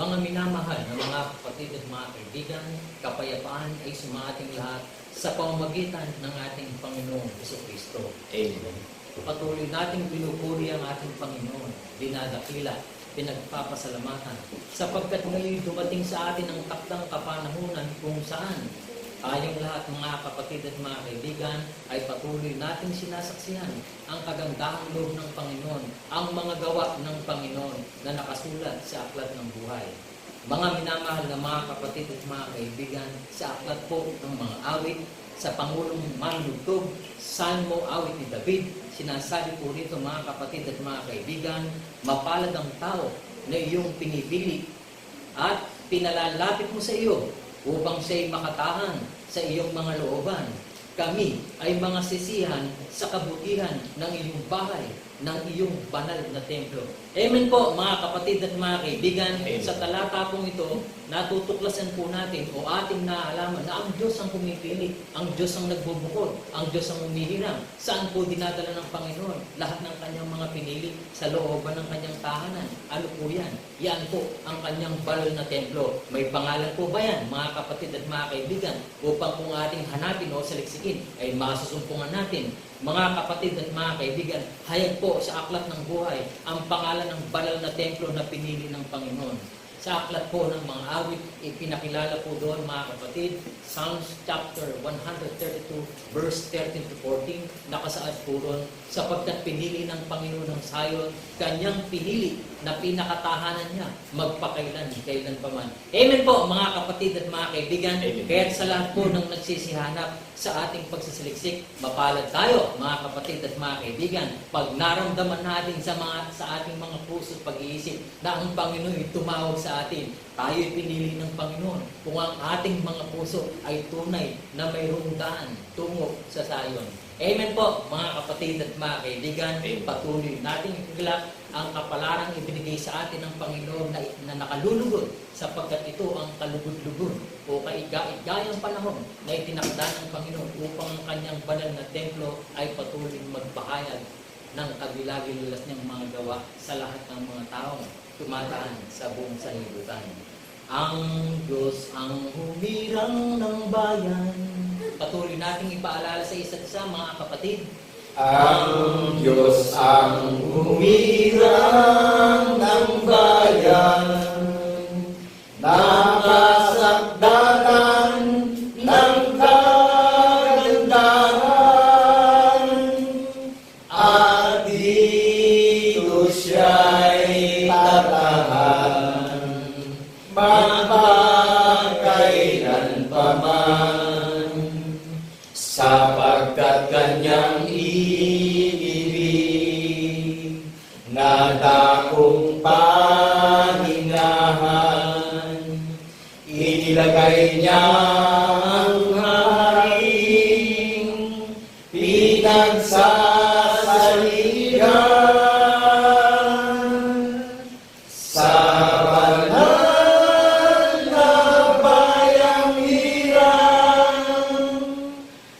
Mga minamahal na mga kapatid at mga kaibigan, kapayapaan ay sumating lahat sa pamamagitan ng ating Panginoong Jesucristo. Amen. Patuloy nating pinupuri ang ating Panginoon, dinadakila, pinagpapasalamatan, sapagkat ngayon dumating sa atin ang takdang kapanahunan kung saan tayong lahat mga kapatid at mga kaibigan ay patuloy nating sinasaksihan ang kagandahang loob ng Panginoon, ang mga gawa ng Panginoon na nakasulat sa aklat ng buhay. Mga minamahal na mga kapatid at mga kaibigan, sa aklat po ng mga awit, sa Pangulong Manlugtog, Salmo awit ni David, sinasabi po rito mga kapatid at mga kaibigan, mapalad ang tao na iyong pinipili at pinalalapit mo sa iyo upang siya'y makatahan sa iyong mga looban. Kami ay mga sisihan sa kabutihan ng iyong bahay, ng iyong banal na templo. Amen po mga kapatid at mga kaibigan. Amen. Sa talata pong ito, natutuklasan po natin o ating naalaman na ang Diyos ang pumipili, ang Diyos ang nagbubukod, ang Diyos ang humihiram. Saan po dinadala ng Panginoon lahat ng kanyang mga pinili? Sa looban ng kanyang tahanan. Ano po yan? Yan po ang kanyang banal na templo. May pangalan po ba yan mga kapatid at mga kaibigan? Upang kung ating hanapin o saliksikin ay masusumpungan natin. Mga kapatid at mga kaibigan, hayag po sa aklat ng buhay ang pangalan ng banal na templo na pinili ng Panginoon. Sa aklat po ng mga awit, ipinakilala po doon mga kapatid, Psalms chapter 132, verse 13 to 14, nakasaad po doon, sapagkat pinili ng Panginoon ng Zion, kanyang pinili na pinakatahanan niya, magpakailan, kailan pa man. Amen po mga kapatid at mga kaibigan. Kaya sa lahat po ng nagsisihanap sa ating pagsasaliksik, mapalad tayo mga kapatid at mga kaibigan, pag naramdaman natin sa ating mga puso at pag-iisip na ang Panginoon ay tumawag sa atin, tayo'y pinili ng Panginoon kung ang ating mga puso ay tunay na mayroong daan tungo sa Zion. Amen po mga kapatid at mga kaibigan. Patuloy nating iglap ang kapalarang ibinigay sa atin ng Panginoon na nakalulugod, sapagkat ito ang kalugod-lugod o kaigayang panahon na itinakda ng Panginoon upang ang kanyang banal na templo ay patuloy magpahayag ng kagilagilas niyang mga gawa sa lahat ng mga taong tumataan sa buong sanlibutan. Ang Diyos ang humirang ng bayan. Patuloy nating ipaalala sa isa't isa mga kapatid. Ang Diyos ang humirang ng bayan, nakasakdalan ng kagandahan, at dito siya'y tatahan, magpakailan pa man, sapagkat kanyang iibig na dakong pahingahan, inilagay niya ang haring pinagsasaligan sa banal na bayang hirang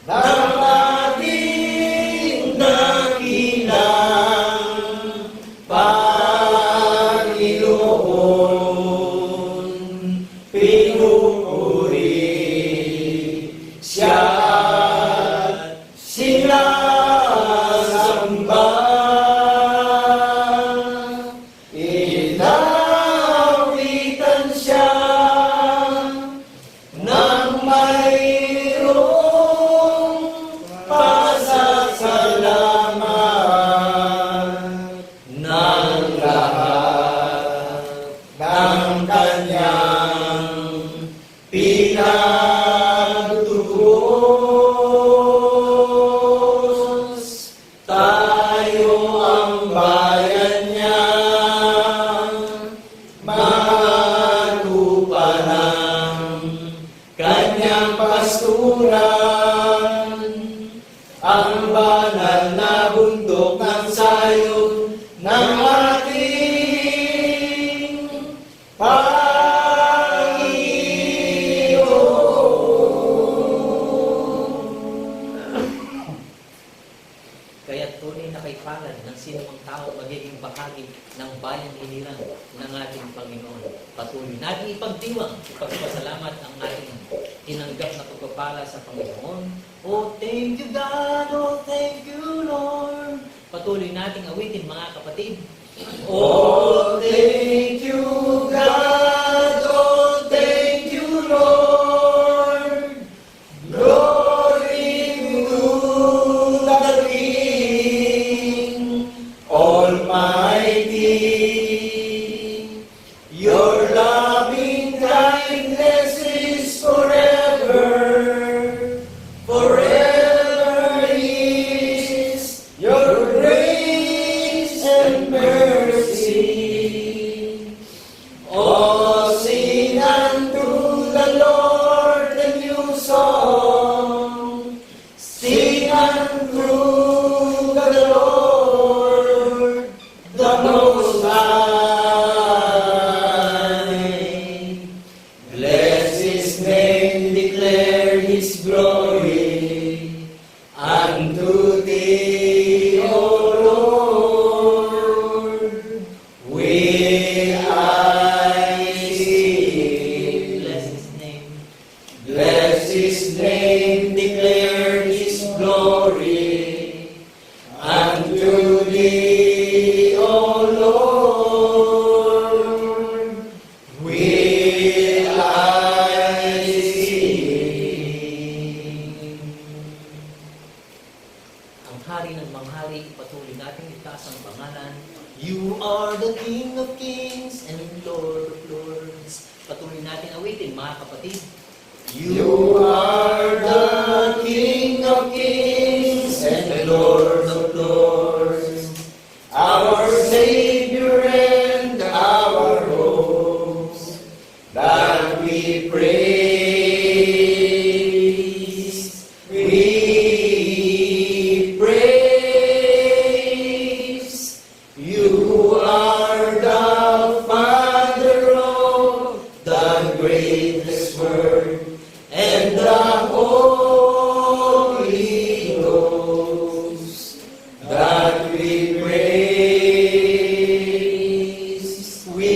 ng ating dakilang Panginoon. Pinupuri magiging bahagi ng bayang hinirang ng ating Panginoon. Patuloy natin ipagdiwang, ipagpasalamat ang ating tinanggap na pagpapala sa Panginoon. Oh, thank you God, oh, thank you Lord. Patuloy nating awitin mga kapatid. Oh, thank you, God. Oh, thank you, Lord. Glory to the King Almighty. Your loving kindness is forever. Forever is your grace and mercy. Oh, sing unto the Lord a new song. Sing unto the Lord the Most High. Bless His name, declare His glory unto Thee, O Lord. Will I sing? Bless His name. Bless His name, declare His glory unto Thee, O Lord. Will I sing? Ang hari ng manghari, patuloy nating itaas ang pangalan. You are the King of Kings and Lord of Lords. Patuloy natin awitin mga kapatid. You are the King of Kings and the Lord of Lords, our Savior and our host, that we praise, we praise. You are the Father of the greatest word, and the Holy Ghost, that we praise, we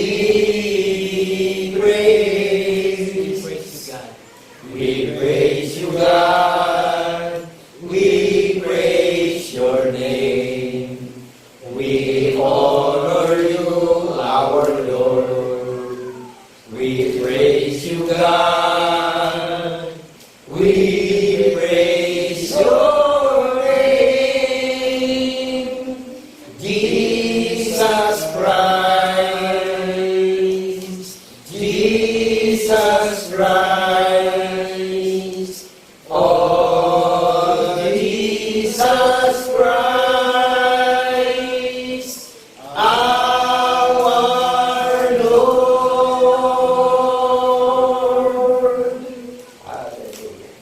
praise. We praise you, God. We praise you, God. We praise your name. We honor you, our Lord. We praise you, God. We praise your name. Jesus Christ. Jesus Christ. Oh, Jesus Christ, our Lord. Hallelujah.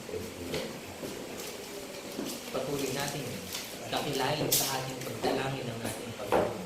Patuloy natin dakilain sa ating pagdalangin ng ating Panginoon.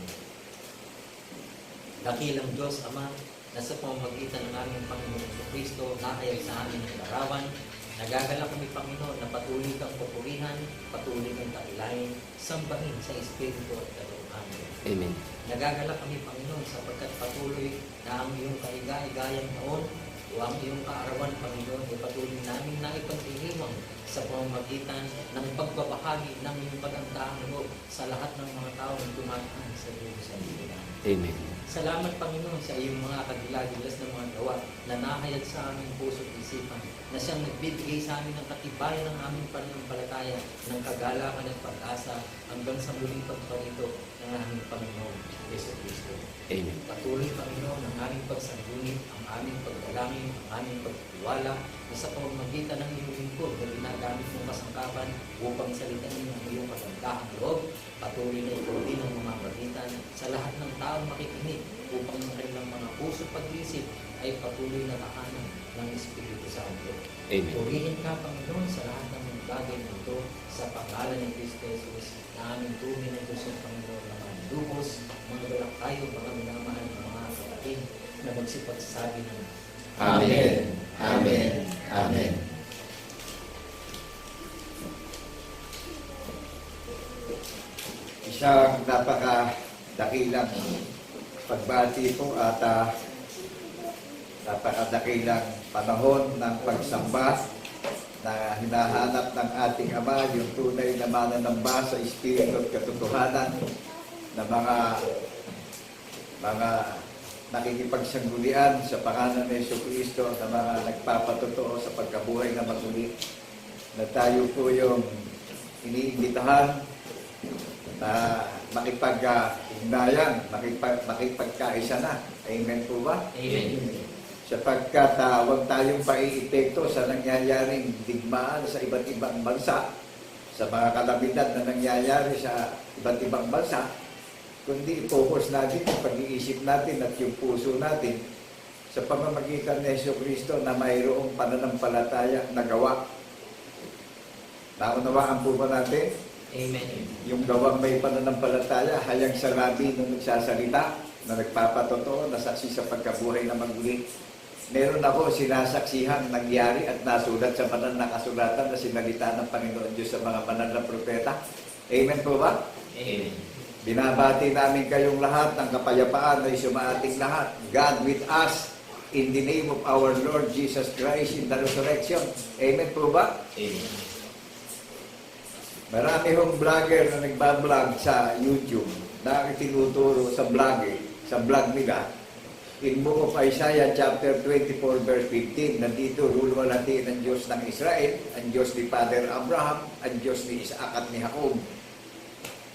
Dakilang Diyos Ama, na sa pamamagitan ng aming Panginoon Kristo, nakayag sa amin ng larawan. Nagagalak kami, Panginoon, na patuloy kang pupurihan, patuloy kang dakilain, sambahin sa Espiritu at katotohanan. Amen. Nagagalak kami, Panginoon, sapagkat patuloy na ang iyong kahiga-higayang taon o ang iyong kaarawan, Panginoon, ay patuloy namin na ipagdiriwang sa pamamagitan ng pagbabahagi ng iyong pagandaang loob sa lahat ng mga tao na dumaan sa iyong sanlibutan. Amen. Salamat, Panginoon, sa iyong mga kagilagilas na mga gawa na nahayag sa aming puso at isipan, na siyang nagbibigay sa amin ng katibayan ng aming pananampalataya, ng kagalakan at pag-asa hanggang sa muling pagparito ng aming Panginoon, Yesu Cristo. Amen. Patuloy, Panginoon, ang aming pagsangguni, ang aming pagdalangin, ang aming pagtitiwala, na sa pamamagitan ng iyong lingkod na ginagamit mong kasangkapan upang salitain ang iyong kagandahang loob, patuloy na ikaw din ang mamagitan sa lahat ng taong makikinig upang ang kanilang mga puso pag-isip ay patuloy na tahanan ng Espiritu Santo. Amen. Purihin ka, Panginoon, sa lahat ng mga bagay na ito sa pangalan ni Kristo Jesus na aming tunay na Diyos ng Panginoon na mga lubos, mga balak tayo, mga minamahal ng mga kapatid na magsipagsasabi ng Amen. Amen. Amen. Isang dakilang pagbati po at napakadakilang panahon ng pagsamba na hinahanap ng ating Ama, yung tunay na mananamba sa Espiritu at katotohanan na mga nakikipagsanggunian sa pangalan ni Jesucristo na mga nagpapatotoo sa pagkabuhay na maguli, na tayo po yung iniimbitahan na makipag-ugnayan, makipagkaisa na. Amen po ba? Amen. Sapagkat huwag tayong paiipekto sa nangyayaring digmaan sa iba't ibang bansa, sa mga kalamidad na nangyayari sa iba't ibang bansa, kundi i-focus natin ang pag-iisip natin at yung puso natin sa pamamagitan ni Jesucristo na mayroong pananampalataya na gawa. Naunawaan po ba natin? Amen. Yung gawang may pananampalataya, hayang sa labi nung nagsasalita, na nagpapatotoo, na saksi sa pagkabuhay na maguli. Meron ako sinasaksihan nangyari at nasulat sa banal na kasulatan na sinalita ng Panginoon Diyos sa mga banal na propeta. Amen po ba? Amen. Binabati namin kayong lahat ng kapayapaan na sumaating lahat. God with us in the name of our Lord Jesus Christ in the resurrection. Amen po ba? Amen. Marami hong vlogger na nagbablog sa YouTube na itinuturo sa vlog nila. In Book of Isaiah chapter 24 verse 15, nandito luluwalhatiin ang Diyos ng Israel, ang Diyos ni Father Abraham, ang Diyos ni Isaac at ni Jacob.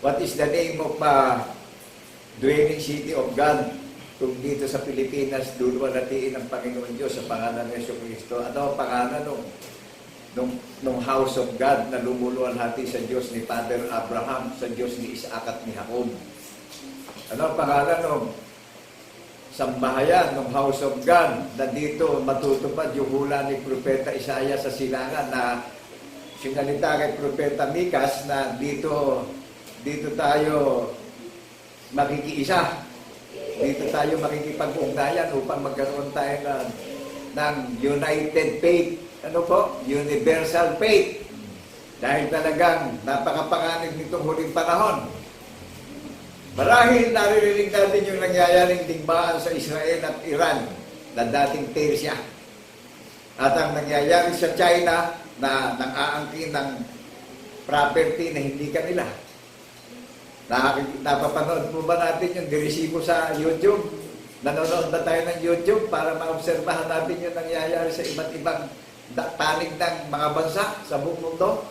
What is the name of dwelling city of God? Kung dito sa Pilipinas, luluwalhatiin ang Panginoon Diyos sa pangalan ng Jesucristo. Ano ang pangalan nung house of God na lumuluwalhati sa Diyos ni Father Abraham, sa Diyos ni Isaac at ni Jacob? Ano ang pangalan nung sambahayan ng house of God na dito matutupad yung hula ni Propeta Isaiah sa silangan na sinalita kay Propeta Mikas na dito tayo makikiisa. Dito tayo makikipag-ugnayan upang magkaroon tayo ng united faith. Ano po? Universal faith. Dahil talagang napakapanganib nitong huling panahon. Marahil naririnig natin yung nangyayaring digmaan sa Israel at Iran na dating Persia. At ang nangyayari sa China na nang-aangkin ng property na hindi kanila. Napapanood po ba natin yung diresibo sa YouTube? Nanonood na tayo ng YouTube para maobserbahan natin yung nangyayari sa iba't ibang panig ng mga bansa sa buong mundo?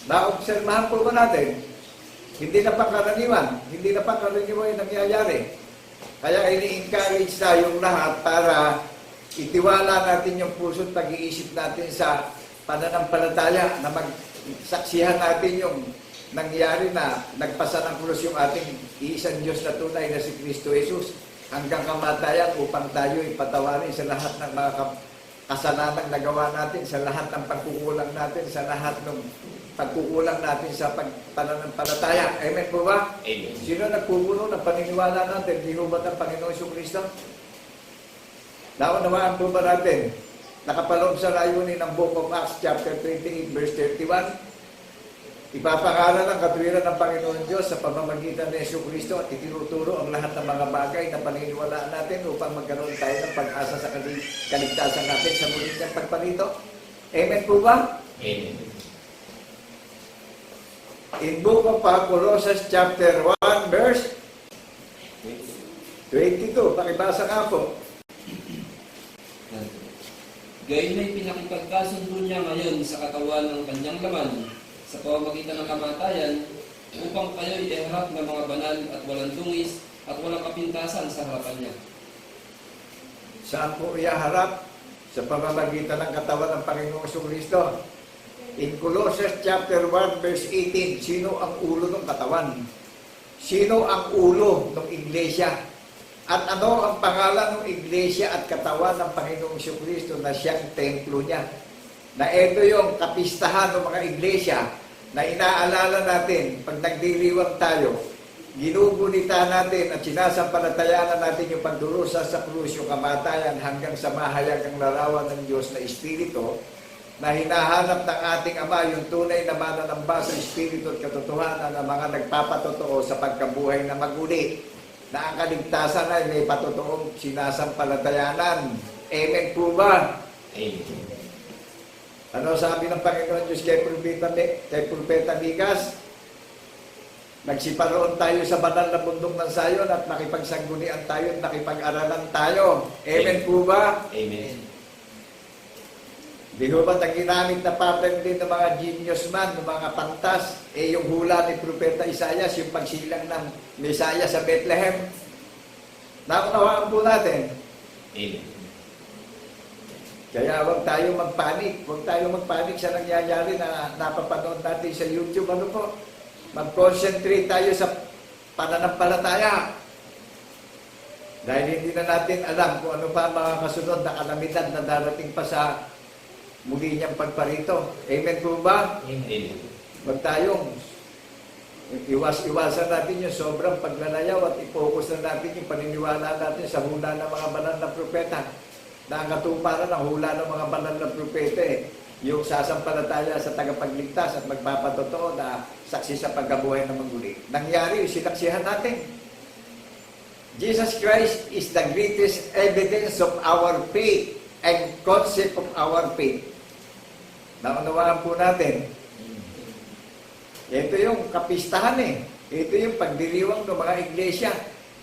Naobserbahan po ba natin? Hindi na pangkaraniwan yung nangyayari. Kaya ini-encourage tayong lahat para itiwala natin yung puso at pag-iisip natin sa pananampalataya na magsaksihan natin yung nangyari na nagpasa ng krus yung ating iisang Diyos na tunay na si Kristo Jesus hanggang kamatayan upang tayo ipatawarin sa lahat ng mga kasalanang nagawa natin, sa lahat ng pagkukulang natin, sa lahat ng pagkukulang natin sa pananampalataya. Amen po ba? Amen. Sino nagpupuno ng paniniwala natin? Di ba ang Panginoon Jesucristo? Naunawaan po ba natin? Nakapaloob sa layunin ng Book of Acts chapter 28 verse 31. Ipapangalan ang katwiran ng Panginoon Diyos sa pamamagitan ng Jesucristo at itinuturo ang lahat ng mga bagay na paniniwalaan natin upang magkaroon tayo ng pag-asa sa kaligtasan natin sa muling niyang pagparito. Amen po ba? Amen. In Book of Colossians chapter 1 verse 22, pakibasa nga po. Gayon ay pinakipagkasundo niya ngayon sa katawan ng kanyang laman sa pamamagitan ng kamatayan upang kayo iharap ng mga banal at walang dungis at walang kapintasan sa harapan niya. Saan po iharap? Sa pamamagitan ng katawan ng Panginoong Jesucristo. In Colossians chapter 1 verse 18, sino ang ulo ng katawan? Sino ang ulo ng iglesia? At ano ang pangalan ng iglesia at katawan ng Panginoong Jesucristo na siyang templo niya? Na ito yung kapistahan ng mga iglesia na inaalala natin pag nagdiriwang tayo, ginugunita natin at sinasampalatayaan natin yung pagdurusa sa krus, yung kamatayan hanggang sa mahayagang larawan ng Diyos na Espiritu. na hinahanap ng ating Ama, yung tunay na mananamba sa Espiritu at katotohanan ng mga nagpapatotoo sa pagkabuhay na maguli, na ang kaligtasan ay may patotoong sinasampalatayanan. Amen po ba? Amen. Ano sabi ng Panginoon Diyos kay Propeta Micas? Nagsiparoon tayo sa banal na bundok ng Sayon at nakipagsangunian tayo at nakipag-aralan tayo. Amen po ba? Amen. Di ba ba't ang ginamit na pattern din ng mga genius man, ng mga pantas, yung hula ni Propeta Isaias, yung pagsilang ng Mesaya sa Bethlehem? Naunawaan po natin. Amen. Kaya huwag tayo magpanik. Huwag tayo magpanik sa nangyayari na napapanood natin sa YouTube. Ano po? Mag-concentrate tayo sa pananampalataya. Dahil hindi na natin alam kung ano pa mga kasunod na kalamidad na darating pa sa muli niyang pagparito. Amen po ba? Amen. Huwag tayong iwasan natin yung sobrang paglalayaw at i-focus na natin yung paniniwala natin sa hula ng mga banal na propeta. Na ang katuparan ng hula ng mga banal na propeta yung sasampalataya sa tagapagligtas at magpapatotoo na saksi sa pagkabuhay na maguli. Nangyari, sinaksihan natin. Jesus Christ is the greatest evidence of our faith and concept of our faith. Naunawaan po natin. Ito yung kapistahan Ito yung pagdiriwang ng mga iglesia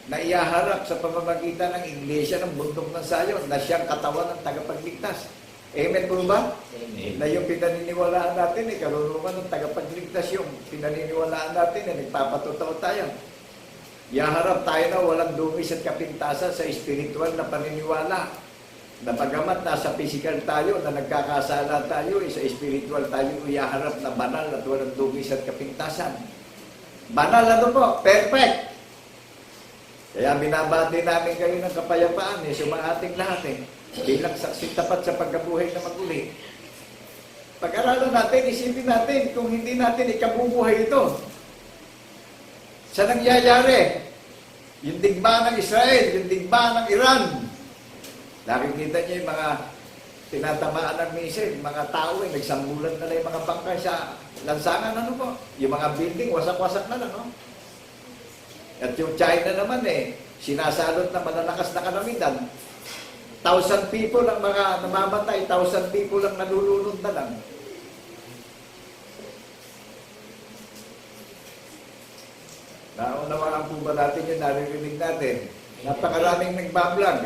na iyaharap sa pamamagitan ng iglesia ng bundok ng Sayon na siyang katawan ng tagapagligtas. Amen po ba? Amen. Na yung pinaniniwalaan natin karunungan ng tagapagligtas yung pinaniniwalaan natin nagpapatotoo tayo. Iyaharap tayo na walang dungis at kapintasan sa espiritual na paniniwala. Na pagamat nasa physical tayo, na nagkakasala tayo, sa spiritual tayo iyaharap na banal at walang dungis at kapintasan. Banal ano po? Perfect! Kaya binabati namin kayo ng kapayapaan sa mga ating lahat bilang saksi tapat sa pagkabuhay na maguli. Pag-aralan natin, isipin natin kung hindi natin ikabubuhay ito. Sa nangyayari, yung digma ng Israel, yung digma ng Iran, nakikita niyo yung mga tinatamaan ng misil, mga tao nagsambulan na lang yung mga bangkay sa lansangan, ano po? Yung mga building, wasak-wasak na lang, no? At yung China naman sinasalot na malalakas na kalamidad. 1,000 people ang mga namamatay, 1,000 people ang nalulunod na lang. Naunawaan po ba natin yung naririnig natin? Napakaraming nagbablog.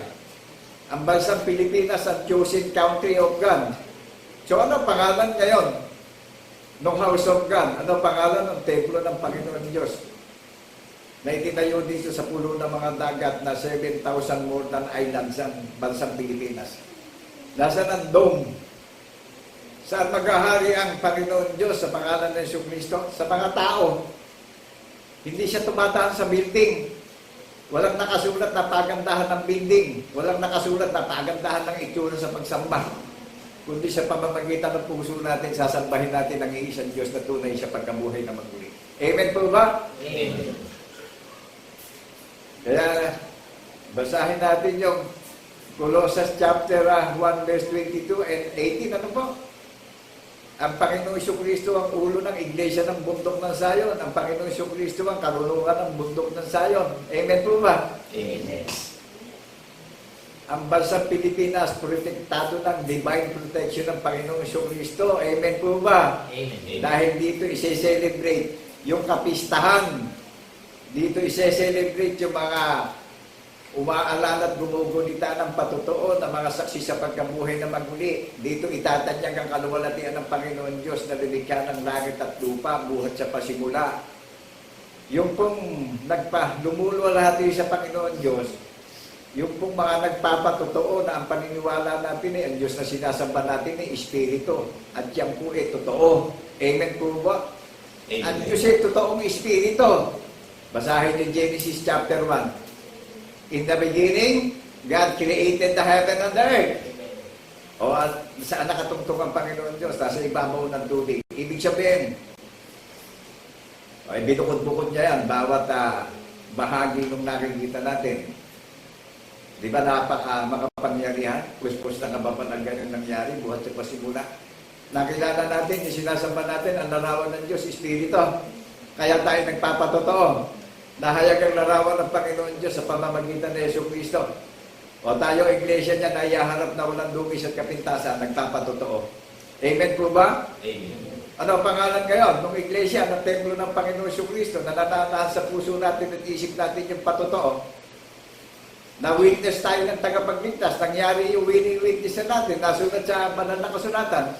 Ang bansang Pilipinas ang chosen country of God. So ano pangalan ngayon ng House of God? Ano pangalan ng templo ng Panginoon Diyos? Na itinayo dito sa pulo ng mga dagat na 7,000 more than islands ang bansang Pilipinas. Nasaan ang dome? Saan maghahari ang Panginoon Diyos sa pangalan ng Jesucristo? Sa mga tao. Hindi siya tumataan sa building. Walang nakasulat na pagandahan ng building. Walang nakasulat na pagandahan ng itsura sa pagsamba. Kundi sa pamamagitan ng puso natin, sasambahin natin ang iisang Diyos na tunay sa pagkabuhay na maguli. Amen po ba? Amen. Kaya, basahin natin yung Colossus chapter 1 verse 22 and 18. Ano po? Ang Panginoong Jesucristo ang ulo ng iglesia ng bundok ng Sayon. Ang Panginoong Jesucristo ang karunungan ng bundok ng Sayon. Amen po ba? Amen. Ang bansang Pilipinas, protektado ng divine protection ng Panginoong Jesucristo. Amen po ba? Amen. Dahil dito isi-celebrate yung kapistahan. Dito isi-celebrate yung mga umaalala at gumugunita ng patotoo ng mga saksi sa pagkabuhay na maguli. Dito itatanyag ang kaluwalhatian ng Panginoon Diyos na lumikha ng langit at lupa, buhat sa pasimula. Yung pong lumuluwalhati sa Panginoon Diyos, yung pong mga nagpapatotoo na ang paniniwala natin ang Diyos na sinasamba natin Espiritu. At yan po totoo. Amen po ba? Amen. Ang Diyos totoong Espiritu. Basahin niyo Genesis chapter 1. In the beginning, God created the heaven and the earth. O saan nakatungtong ang Panginoon Diyos? Nasa ibabaw ng tubig. Ibig sabihin, binukod-bukod niya yan, bawat bahagi ng nakikita natin. Di ba makapangyarihan? Puspos na kabapan ang ganyan nangyari, buhat sa pasimula. Nakilala natin, yung sinasamba natin, ang larawan ng Diyos, Espiritu. Kaya tayo nagpapatotoo. Nahayag ang larawan ng Panginoon Diyos sa pamamagitan ng Yesu Cristo. O tayo, iglesia niya, na iyaharap na walang dugis at kapintasan, nagpapatotoo. Amen po ba? Amen. Ano ang pangalan ngayon? Nung iglesia, ng templo ng Panginoon Yesu Cristo, na nananahan sa puso natin at isip natin yung patotoo. Na-witness tayo ng tagapagligtas. Nangyari yung witness natin. Nasunod sa banal na kasulatan.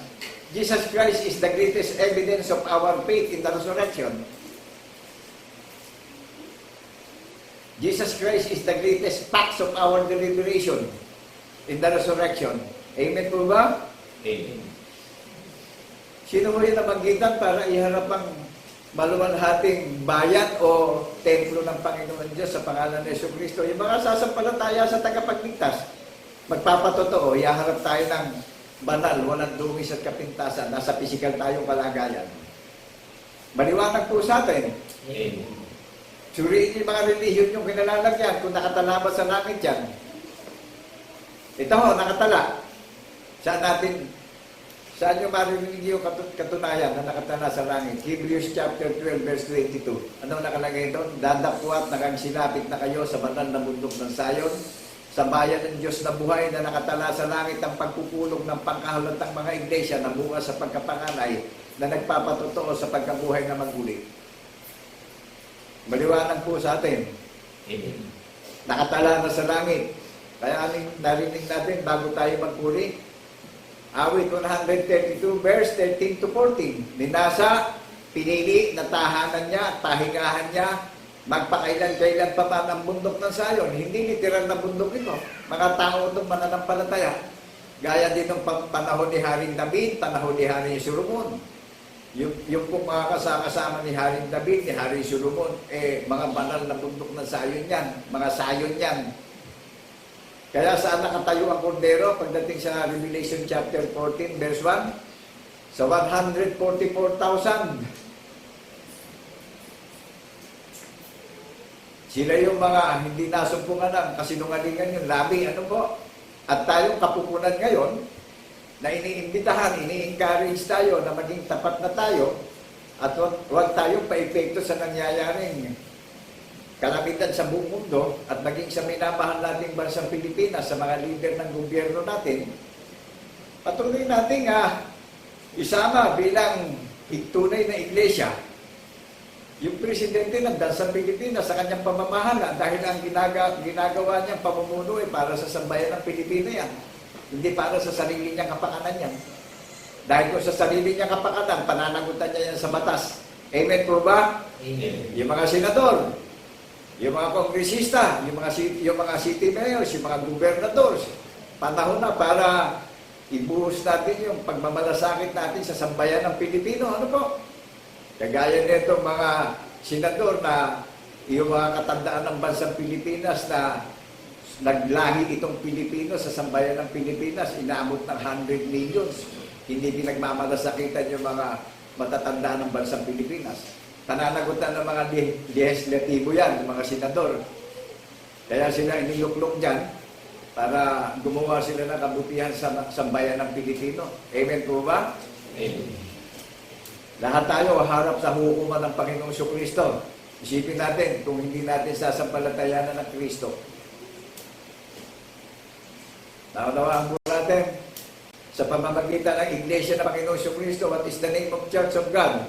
Jesus Christ is the greatest evidence of our faith in the resurrection. Jesus Christ is the greatest facts of our deliberation in the resurrection. Amen po ba? Amen. Sino mo yung namagitan para iharap ang maluwalhating bayan o templo ng Panginoon Diyos sa pangalan ng Yesu Cristo? Yung mga sasampalataya sa tagapagligtas, magpapatotoo, iharap tayo ng banal, walang dungis at kapintasan, nasa pisikal tayong kalagayan. Maliwanag po sa atin. Amen. Suriin yung mga relihiyon yung kinalalagyan kung nakatalabat sa langit yan. Ito ho, nakatala. Saan yung maririnig yung katunayan na nakatala sa langit? Hebrews chapter 12 verse 22. Anong nakalagay doon? Dadapuat nakagsilapit na kayo sa banal na bundok ng Sayon, sa bayan ng Diyos na buhay na nakatala sa langit ang pagpupulong ng pangkahalatang mga iglesia na bunga sa pagkapangalay na nagpapatotoo sa pagkabuhay na maguli. Maliwanag po sa atin. Amen. Nakatala na sa langit. Kaya narinig natin bago tayo magpuri. Awit 132 verse 13 to 14. Minasa, pinili na tahanan niya, pahingahan niya, magpakailan-kailan pa man ang bundok ng Sayon. Hindi literal na bundok ito. Mga tao itong mananampalataya. Gaya din ng panahon ni Haring David, panahon ni Haring Solomon. Yung pong mga kasama ni Haring David, ni Haring Solomon, mga banal na bundok ng Sayon yan, mga Sayon yan. Kaya saan nakatayo ang kordero pagdating sa Revelation chapter 14 verse 1? Sa 144,000. Sila yung mga hindi nasumpungan ng kasinungalingan yung labi. Ano po? At tayong kapupunan ngayon, na iniimbitahan, ini-encourage tayo na maging tapat na tayo at huwag tayong pa-epekto sa nangyayaring kalamitan sa buong mundo at maging sa minamahal nating bansang Pilipinas, sa mga leader ng gobyerno natin, patuloy nating isama bilang tunay na iglesia yung presidente ng bansang Pilipinas sa kanyang pamamahala dahil ang ginagawa niyang pamumuno ay para sa sambayan ng Pilipino yan. Hindi para sa sarili niyang kapakanan yan. Dahil kung sa sarili niyang kapakanan, pananagutan niya yan sa batas. Amen po ba? Amen. Yung mga senador, yung mga kongresista, yung mga city mayors, yung mga gobernadors, panahon na para ibuhos natin yung pagmamalasakit natin sa sambayan ng Pilipino. Ano po? Kagaya nito mga senador na yung mga katandaan ng bansang Pilipinas na naglahi itong Pilipino sa sambayan ng Pilipinas, inaabot ng 100 millions. Hindi pinagmamalasakitan yung mga matatanda ng bansang Pilipinas. Pananagutan ng mga legislatibo yan, ng mga senador. Kaya sila iniluklok dyan para gumawa sila ng kabutihan sa sambayan ng Pilipino. Amen po ba? Amen. Lahat tayo harap sa hukuman ng Panginoong Kristo. Isipin natin kung hindi natin sasampalatayanan ng Kristo. Naunawaan po natin sa pamamagitan ng Iglesia ng Panginoong Kristo, what is the name of Church of God?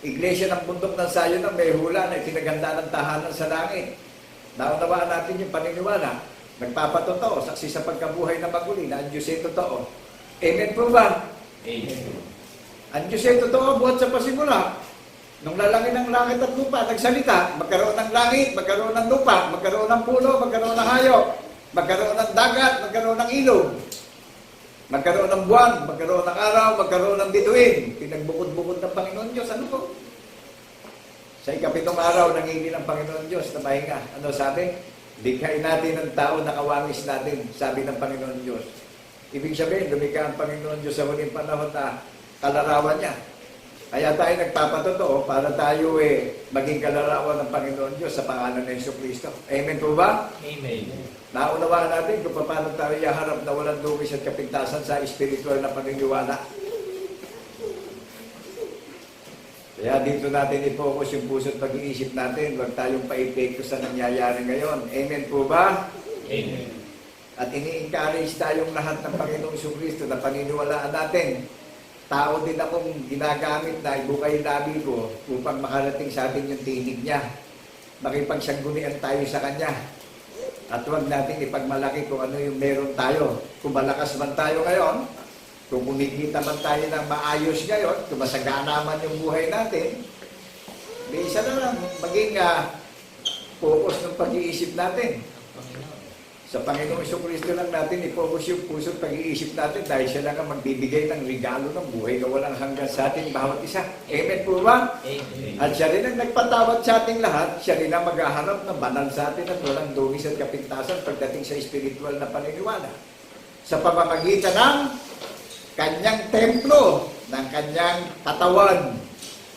Iglesia ng bundok ng Sayon na may hula na itinaganda ng tahanan sa langit. Naunawaan natin yung paniniwala. Nagpapatotoo, saksi sa pagkabuhay na maguli na ang Diyos ay totoo. Amen po ba? Amen. Ang Diyos ay totoo buhat sa pasimula. Nung lalangin ng langit at lupa, nagsalita, magkaroon ng langit, magkaroon ng lupa, magkaroon ng puno, magkaroon ng hayop, magkaroon ng dagat, magkaroon ng ilog, magkaroon ng buwan, magkaroon ng araw, magkaroon ng bituin. Pinagbukod-bukod ng Panginoon Diyos. Ano po? Sa ikapitong araw, nangingin ng Panginoon Diyos na pahinga. Ano sabi? Likhain natin ang tao na kawangis natin, sabi ng Panginoon Diyos. Ibig sabihin, lumikha ang Panginoon Diyos sa huling panahon na kalarawan niya. Kaya tayo nagpapatotoo para tayo maging kalarawan ng Panginoon Diyos sa pangalan ng Yesu Cristo. Amen po ba? Amen. Naunawaan natin kung paano tayo iharap na walang dugis at kapintasan sa espiritual na paniniwala. Kaya dito natin i-focus yung puso at pag-iisip natin. Huwag tayong pa-epekto sa nangyayari ngayon. Amen po ba? Amen. At ini-encourage tayong lahat ng Panginoong Kristo na paniniwalaan natin. Tao din akong ginagamit na ibukay labi ko upang makarating sa atin yung tinig niya. Makipagsanggunian tayo sa Kanya. At huwag natin ipagmalaki kung ano yung meron tayo. Kung malakas man tayo ngayon, kung kumikita man tayo ng maayos ngayon, kung masagana man yung buhay natin, di isa na lang, maging focus ng pag-iisip natin. Panginoon. Sa Panginoong Kristo lang natin i-focus yung puso at pag-iisip natin dahil siya lang ang magbibigay ng regalo ng buhay na walang hanggan sa atin bawat isa. Amen po ba? Amen. At siya rin ang nagpatawad sa ating lahat, siya rin ang maghaharap ng banal sa atin at walang dungis at kapintasan pagdating sa spiritual na paniniwala. Sa pamamagitan ng kanyang templo, ng kanyang katawan.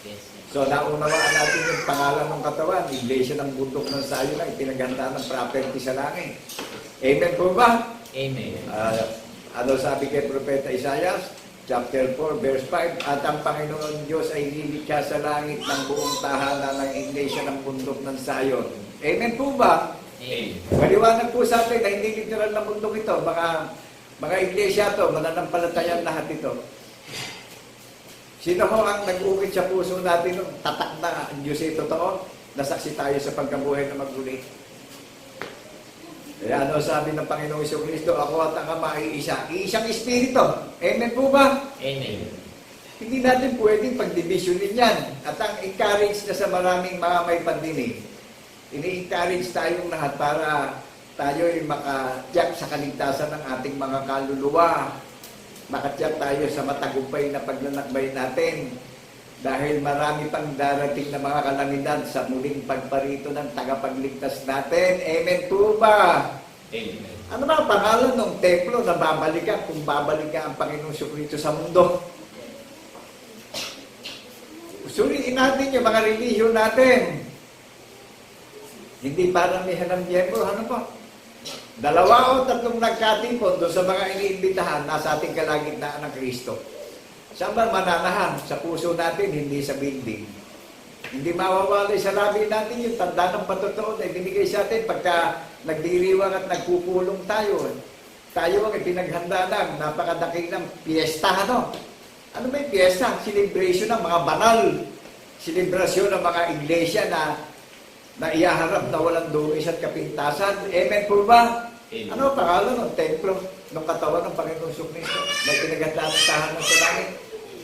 Yes. So naunawaan natin yung pangalan ng katawan, Iglesia ng Bundok ng Sayo lang, ipinaghanda ng property sa langit. Amen po ba? Amen. Ano sabi kay Propeta Isaias? Chapter 4, verse 5, At ang Panginoon Diyos ay lilikha sa langit ng buong tahanan ng Iglesia ng Bundok ng Sayon. Amen po ba? Amen. Maliwanag po sa atin na hindi literal na bundok ito. Mga iglesia to, mananampalatayang lahat ito. Sino ho ang nag-ukit sa puso natin ng tatak na ang Diyos ay totoo? Nasaksi tayo sa pagkabuhay na maguli. Kaya ano sabi ng Panginoong Kristo, ako at ang Ama ay isa. Isang Espiritu. Amen po ba? Amen. Hindi natin pwedeng pagdivisionin yan. At ang encourage na sa maraming mga may pandinig, ini-encourage tayong lahat para tayo ay makatiyak sa kaligtasan ng ating mga kaluluwa. Makatiyak tayo sa matagumpay na paglalakbay natin. Dahil marami pang darating na mga kalamidad sa muling pagparito ng tagapagligtas natin. Amen po ba? Amen. Ano ba ang pangalan ng templo na babalikan kung babalikan ang Panginoong Kristo sa mundo? Suriin natin yung mga relihiyon natin. Hindi paramihan ng miyembro. Ano po? 2 o 3 nagkatipon doon sa mga iniimbitahan nasa ating kalagitnaan ng Kristo. Saan ba mananahan? Sa puso natin, hindi sa building. Hindi mawawalay sa labi natin yung tanda ng patotoo na ibinigay sa atin pagka nagdiriwang at nagpupulong tayo. Tayo ang ipinaghanda ng napakadakilang piyesta. Ano ba yung piyesta? Celebration ng mga banal. Celebration ng mga iglesia na iyaharap na walang dungis at kapintasan. Amen po ba? Amen. Ano ang pangalan ng templo ng katawan ng Panginoong Kristo na pinagatahan ng sa langit?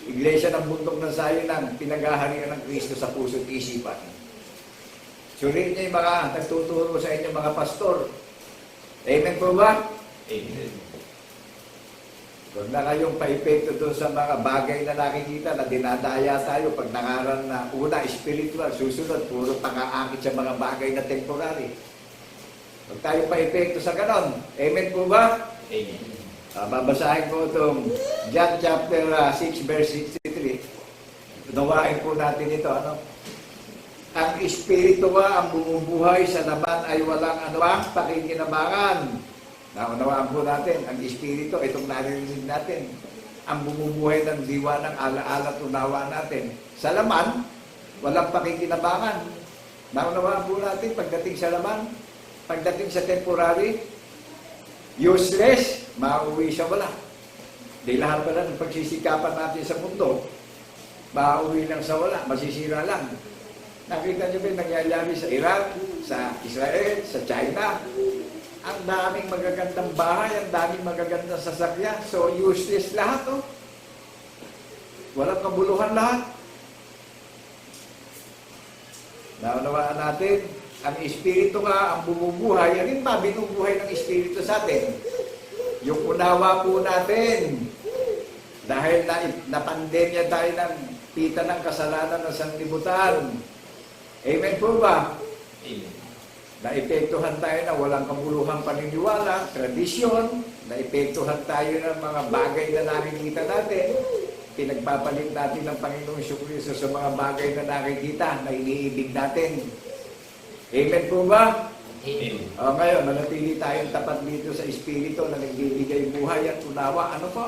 Iglesia ng Bundok ng Sayo ng pinaghaharian ng Kristo sa puso at isipan. Suriin niyo yung mga nagtuturo sa inyo mga pastor. Amen po ba? Amen. Huwag na kayong paipekto doon sa mga bagay na nakikita na dinadaya tayo pag nangaral na una, spiritual, susunod, puro pang-aakit sa mga bagay na temporary. Huwag tayo paipekto sa ganon. Amen po ba? Amen. Babasahin ko itong John chapter 6 verse 63. Unawain po natin ito. Ang Espiritu ang bumubuhay sa laman ay walang anumang pakikinabangan. Naunawaan po natin, ang Espiritu, itong narinig natin, ang bumubuhay ng diwa ng alaala at unawa natin. Sa laman, walang pakikinabangan. Naunawaan po natin, pagdating sa laman, pagdating sa temporary, useless, mauwi siya wala. Di lahat pala ng pagsisikapan natin sa mundo, mauwi lang sa wala, masisira lang. Nakita niyo ba yung nangyayari sa Iran, sa Israel, sa China? Ang daming magagandang bahay, ang daming magagandang sasakyan. So, useless lahat, oh. Walang kabuluhan lahat. Naunawaan natin, ang Espiritu ang bumubuhay. Ano ba binubuhay ng Espiritu sa atin? Yung unawa po natin. Dahil na-pandemya tayo ng pita ng kasalanan ng sanlibutan. Amen po ba? Amen. Naepektuhan tayo na walang kabuluhang paniniwala, tradisyon, naepektuhan tayo ng mga bagay na nakikita natin, pinagpapalit natin ng Panginoong Kristo sa mga bagay na nakikita, na iniibig natin. Amen po ba? Amen. Ngayon, manatili tayong tapat dito sa Espiritu na nagbibigay buhay at unawa. Ano po?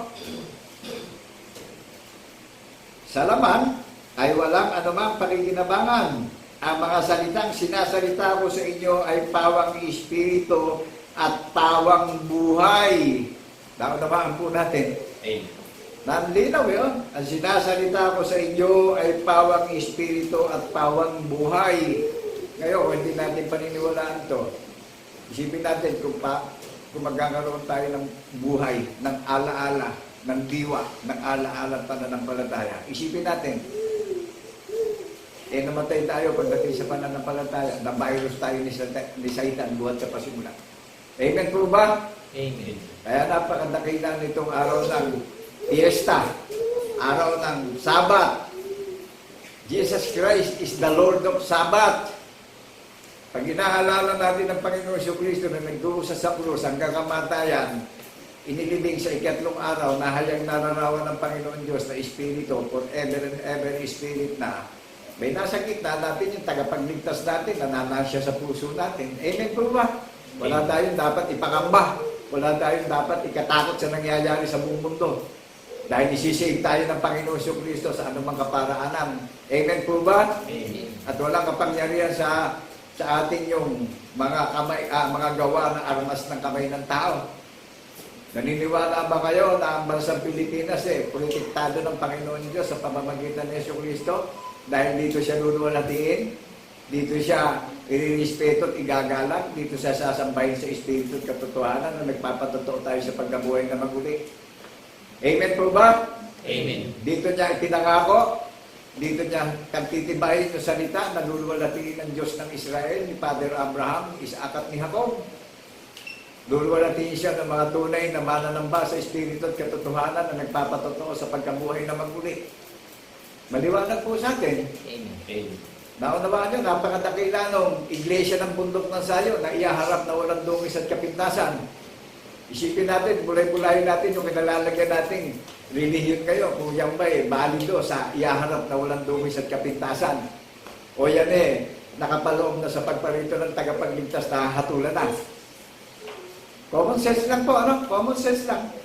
Sa laman, ay walang anumang pakikinabangan. Ang mga salitang sinasalita ko sa inyo ay pawang espiritu at pawang buhay. Naunawaan po natin. Amen. Nanlinaw yun. Ang sinasalita ko sa inyo ay pawang espiritu at pawang buhay. Ngayon, hindi natin paniniwalaan to. Isipin natin kung magkakaroon tayo ng buhay, ng alaala, ng diwa, ng alaala at pananampalataya. Isipin natin, namatay tayo pagdating sa pananampalataya, na virus tayo ni Satan buhat sa pasimula. Amen po ba? Amen. Kaya napakadakila nitong araw ng fiesta, araw ng Sabat. Jesus Christ is the Lord of Sabbath. Pag inaalala natin ang Panginoon Jesucristo na nagdurusa sa krus hanggang kamatayan, inilibing sa ikatlong araw na hayang nararawan ng Panginoon Diyos na Espiritu, forever and ever Spirit na, may nasa gitna natin yung tagapagligtas natin, nananasya sa puso natin. Amen po ba? Wala tayong dapat ipakamba. Wala tayong dapat ikatakot sa nangyayari sa buong mundo. Dahil isisig tayo ng Panginoon Jesucristo sa anumang kaparaanan. Amen po ba? Amen. At walang kapangyarihan sa atin yung mga gawa ng armas ng kamay ng tao. Naniniwala ba kayo na ang bansang Pilipinas protektado ng Panginoon Diyos sa pamamagitan ni Jesucristo? Dahil dito siya luluwalhatiin, dito siya irirespeto at igagalang, dito siya sasambahin sa Espiritu at katotohanan na nagpapatotoo tayo sa pagkabuhay na maguli. Amen po ba? Amen. Dito niya ipinangako, dito niya kantitibayin yung salita na luluwalhatiin ng Diyos ng Israel, ni Father Abraham, Isaac at ni Jacob. Luluwalhatiin siya ng mga tunay na mananamba sa Espiritu at katotohanan na nagpapatotoo sa pagkabuhay na maguli. Maliwanag po sa atin. Amen. Amen. Naunawaan nyo, napakadakila ng iglesia ng bundok ng sayo na iyaharap na walang dungis at kapintasan. Isipin natin, bulay-bulayin natin yung kinalalagyan natin. Relihiyon kayo, kung yan ba balido sa iyaharap na walang dungis at kapintasan. O yan nakapaloob na sa pagparito ng tagapagligtas na hatulan na. Common sense lang po, ano? Common sense lang.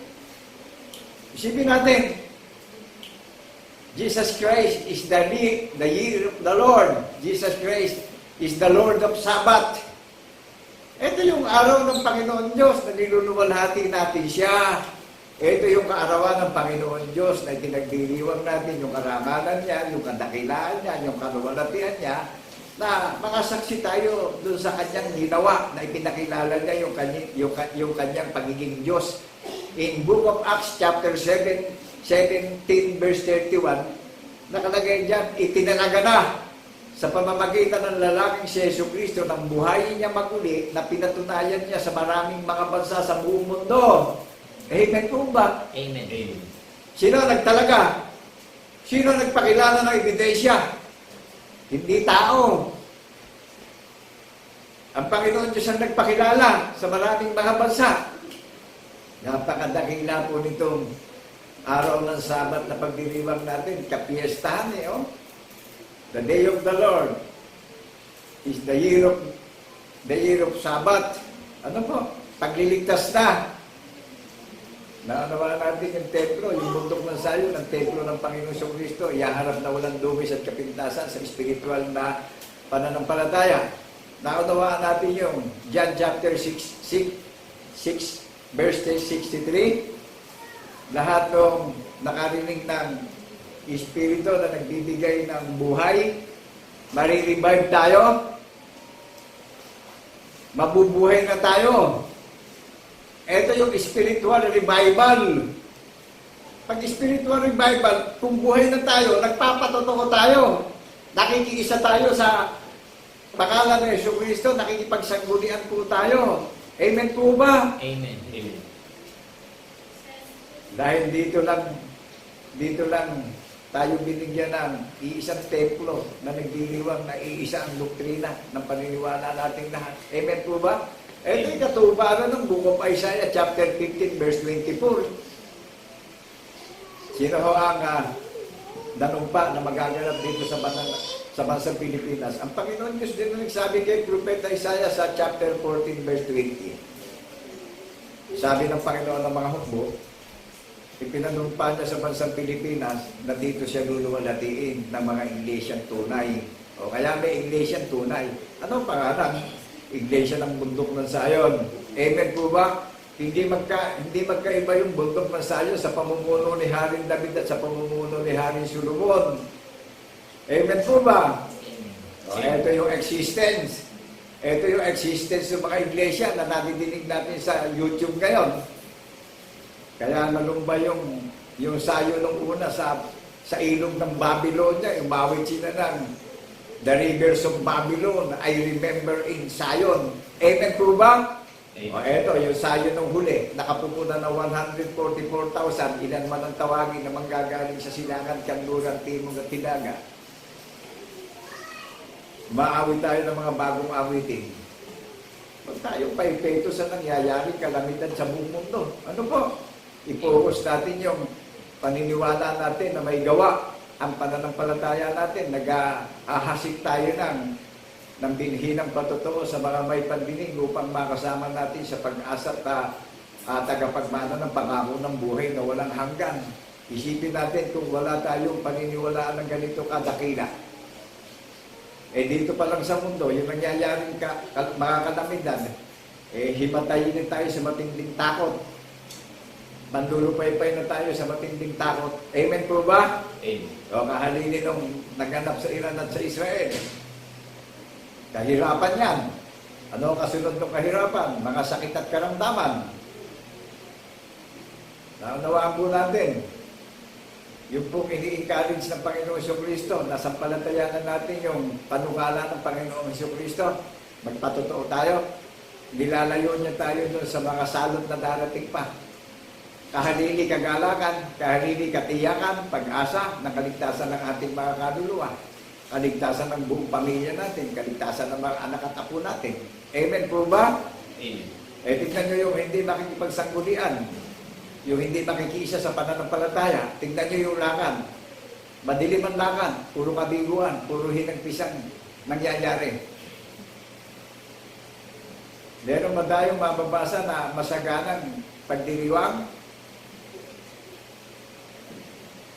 Isipin natin, Jesus Christ is the year of the Lord. Jesus Christ is the Lord of Sabbath. Ito yung araw ng Panginoon Diyos na niluluwalhati natin siya. Ito yung kaarawan ng Panginoon Diyos na itinagdiriwang natin yung karangalan niya, yung kadakilaan niya, yung kaluwalhatian niya, na makasaksi tayo doon sa kanyang ginawa na ipinakilala niya yung kanyang pagiging Diyos. In Book of Acts chapter 17 verse 31, nakalagay dyan, itinalaga na sa pamamagitan ng lalaking si Jesucristo ng buhayin niya maguli na pinatunayan niya sa maraming mga bansa sa buong mundo. Amen po ba? Amen. Amen. Sino nagtalaga? Sino nagpakilala ng ebidensya? Hindi tao. Ang Panginoon Diyos ang nagpakilala sa maraming mga bansa. Napakadakila po nitong araw ng Sabat na pagdiriwang natin, kapiestahan The day of the Lord is the year of Sabat. Ano po? Pagliligtas na. Naunawaan natin yung templo, yung bundok ng sayo ng templo ng Panginoon Jesucristo, iyaharap na walang dungis at kapintasan sa spiritual na pananampalataya. Naunawaan natin yung John chapter 6 verse 63. Lahat ng nakarinig ng Espiritu na nagbibigay ng buhay, marirevive tayo, mabubuhay na tayo. Ito yung spiritual revival. Pag spiritual revival, kung buhay na tayo, nagpapatotoo tayo, nakikiisa tayo sa pangalan ng Jesucristo, nakikipagsanggunian po tayo. Amen po ba? Amen. Amen. Dahil dito lang tayo binigyan ng iisang templo na nagdiriwang na iisa ang doktrina ng paniniwala nating lahat. Amen po ba? Ito yung katuparan ng Book of Isaiah chapter 15 verse 24. Sino ho ang nanumpa na magaganap dito sa bansang Pilipinas? Ang Panginoon Diyos din ang nagsabi kay Prophet Isaiah sa chapter 14 verse 20. Sabi ng Panginoon ng mga hukbo, ipinanumpa niya sa bansang Pilipinas na dito siya luluwalhatiin ng mga Iglesiang tunay. O kaya may Iglesiang tunay. Ano ang pangalan? Iglesia ng Bundok ng Sayon. Amen po ba? Hindi magkaiba yung Bundok ng Sayon sa pamumuno ni Haring David at sa pamumuno ni Haring Solomon. Amen po ba? O, ito yung existence. Ito yung existence ng mga iglesia na nadidinig natin sa YouTube ngayon. Kaya nalumba yung sayo nung una sa ilog ng Babylonia, umawit sila ng The Rivers of Babylon, I remember in Zion. Amen po ba? Amen. O eto, yung sayo ng huli, nakapupunan ng 144,000, ilan man ang tawagin na manggagaling sa silangan, kanluran, timog at hilaga. Maawit tayo ng mga bagong awitin. Huwag tayong paipeto sa nangyayari kalamitan sa buong mundo. Ano po? I-focus natin yung paniniwala natin na may gawa. Ang pananampalataya natin, nag-ahasik tayo ng binhi ng patotoo sa mga may pandinig upang makasama natin sa pag-asa at tagapagmana ng pangako ng buhay na walang hanggan. Isipin natin kung wala tayong paniniwalaan ng ganito kadakila. Dito pa lang sa mundo, yung nangyayaring mga kalamitan, himatayin tayo sa matinding takot. Mandulupay-pay na tayo sa matinding takot. Amen po ba? Amen. O kahalili nung naganap sa Iran at sa Israel. Kahirapan yan. Ano ang kasunod ng kahirapan? Mga sakit at karamdaman. Naunawaan po natin. Yung pong ini-encourage ng Panginoong Jesucristo, nasampalatayanan natin yung panukala ng Panginoong Jesucristo. Magpatotoo tayo. Nilalayo niya tayo doon sa mga salot na darating pa. Kahalili kagalakan, kahalili katiyakan, pag-asa ng kaligtasan ng ating mga kaluluwa, kaligtasan ng buong pamilya natin, kaligtasan ng mga anak at apo natin. Amen po ba? Amen. Tingnan nyo yung hindi makikipagsanggulian, yung hindi makikiisa sa pananampalataya. Tingnan nyo yung lakad. Madilim ang lakad, puro kabiguan, puro hinagpisang nangyayari. Meron madayong mababasa na masaganang pagdiriwang.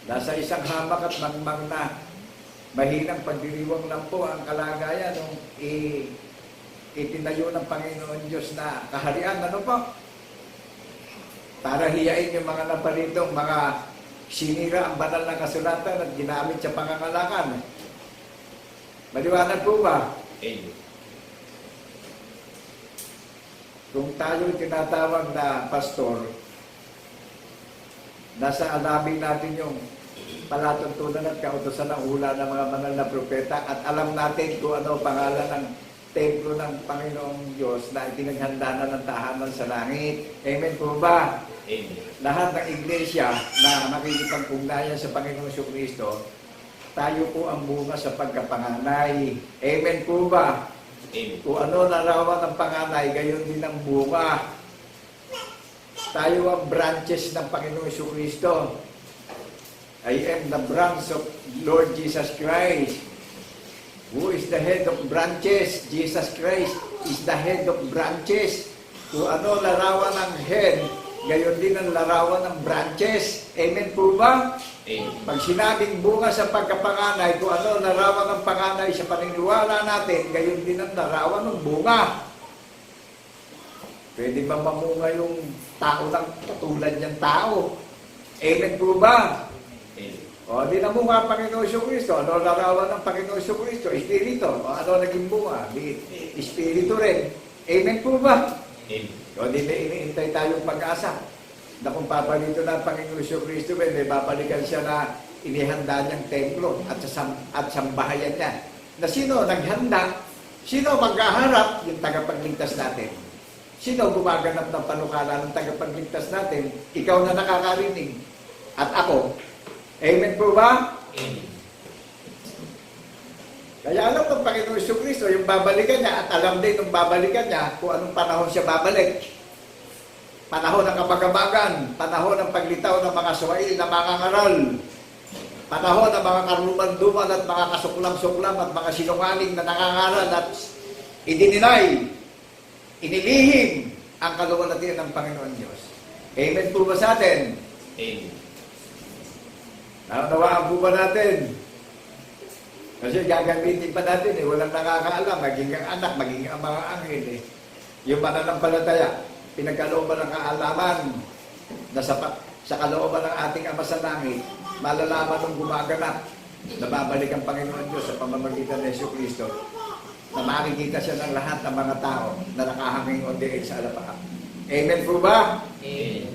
Nasa isang hamak at mangmang na mahinang pagdiriwang lang po ang kalagayan nung itinayo ng Panginoon Diyos na kaharian. Ano po? Para hiyain yung mga naparitong mga sinira ang banal na kasulatan at ginamit sa pangangalakan. Maliwanag po ba? Amen. Kung tayo tinatawag na pastor, nasa alabing natin yung palatuntunan at kautosan ng hula ng mga banal na propeta at alam natin kung ano pangalan ng templo ng Panginoong Diyos na ipinaghanda na ng tahanan sa langit. Amen po ba? Amen. Lahat ng iglesia na makikipag-ugnayan sa Panginoong Jesucristo, tayo po ang bunga sa pagkapanganay. Amen po ba? Amen. Kung ano narawan ng panganay, gayon din ang bunga. Tayo ang branches ng Panginoong Jesucristo. I am the branch of Lord Jesus Christ. Who is the head of branches? Jesus Christ is the head of branches. Kung ano larawan ng head, gayon din ang larawan ng branches. Amen po ba? Amen. Pag sinabing bunga sa pagkapanganay, kung ano larawan ng panganay sa paniniwala natin, gayon din ang larawan ng bunga. Pwede ba mamunga yung tao ng katulad niyang tao? Amen po ba? Amen. O, di namunga ang Panginoon Jesucristo. Ano larawan ng Panginoon Jesucristo? Espiritu. O, ano naging bunga? Di, espiritu rin. Amen po ba? Amen. O, di na iniintay tayong pag-asa na kung paparito na ang Panginoon Jesucristo, may babalikan siya na inihanda niyang templo at sambahayan niya. Na sino naghanda? Sino maghaharap? Yung tagapagligtas natin. Sino gumaganap ng panukala ng tagapagligtas natin? Ikaw na nakakarinig. At ako. Amen po ba? Amen. Kaya alam ng Panginoon Jesucristo, yung babalikan niya, at alam din ng babalikan niya kung anong panahon siya babalik. Panahon ng kapagabagan, panahon ng paglitaw ng mga suwail na mga ngaral, panahon ng mga karuman-duman at mga kasuklam-suklam at mga sinungaling na nangangaral at idininay, inilihim ang kaluwalhatian ng Panginoon Diyos. Amen po ba sa atin? Amen. Naunawaan po ba natin? Kasi gagamitin pa natin walang nakakaalam, maging ang anak, maging ang mga anghel Yung pananampalataya, pinagkalooban ng kaalaman na sa kalooban ng ating Ama sa Langit, malalaman ng gumaganap na babalik ang Panginoon Diyos sa pamamagitan ng Jesucristo, na makikita siya ng lahat ng mga tao na nakahanging on the edge sa alapahan. Amen po ba? Amen.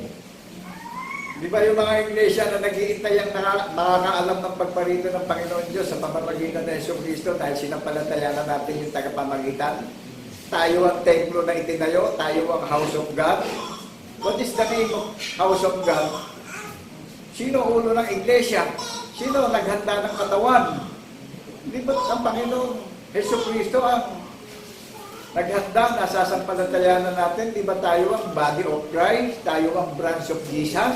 Di ba yung mga iglesia na nag-iintay ang makakaalam ng pagparito ng Panginoon Diyos sa pamamagitan ng Jesucristo dahil sinampalatayanan natin yung tagapamagitan? Tayo ang templo na itinayo, tayo ang house of God. What is the name of house of God? Sino ulo ng iglesia? Sino naghanda ng katawan? Di ba ang Panginoon Jesucristo ang naghanda, nasasampalatayanan natin? Di ba tayo ang body of Christ? Tayo ang branch of Jesus?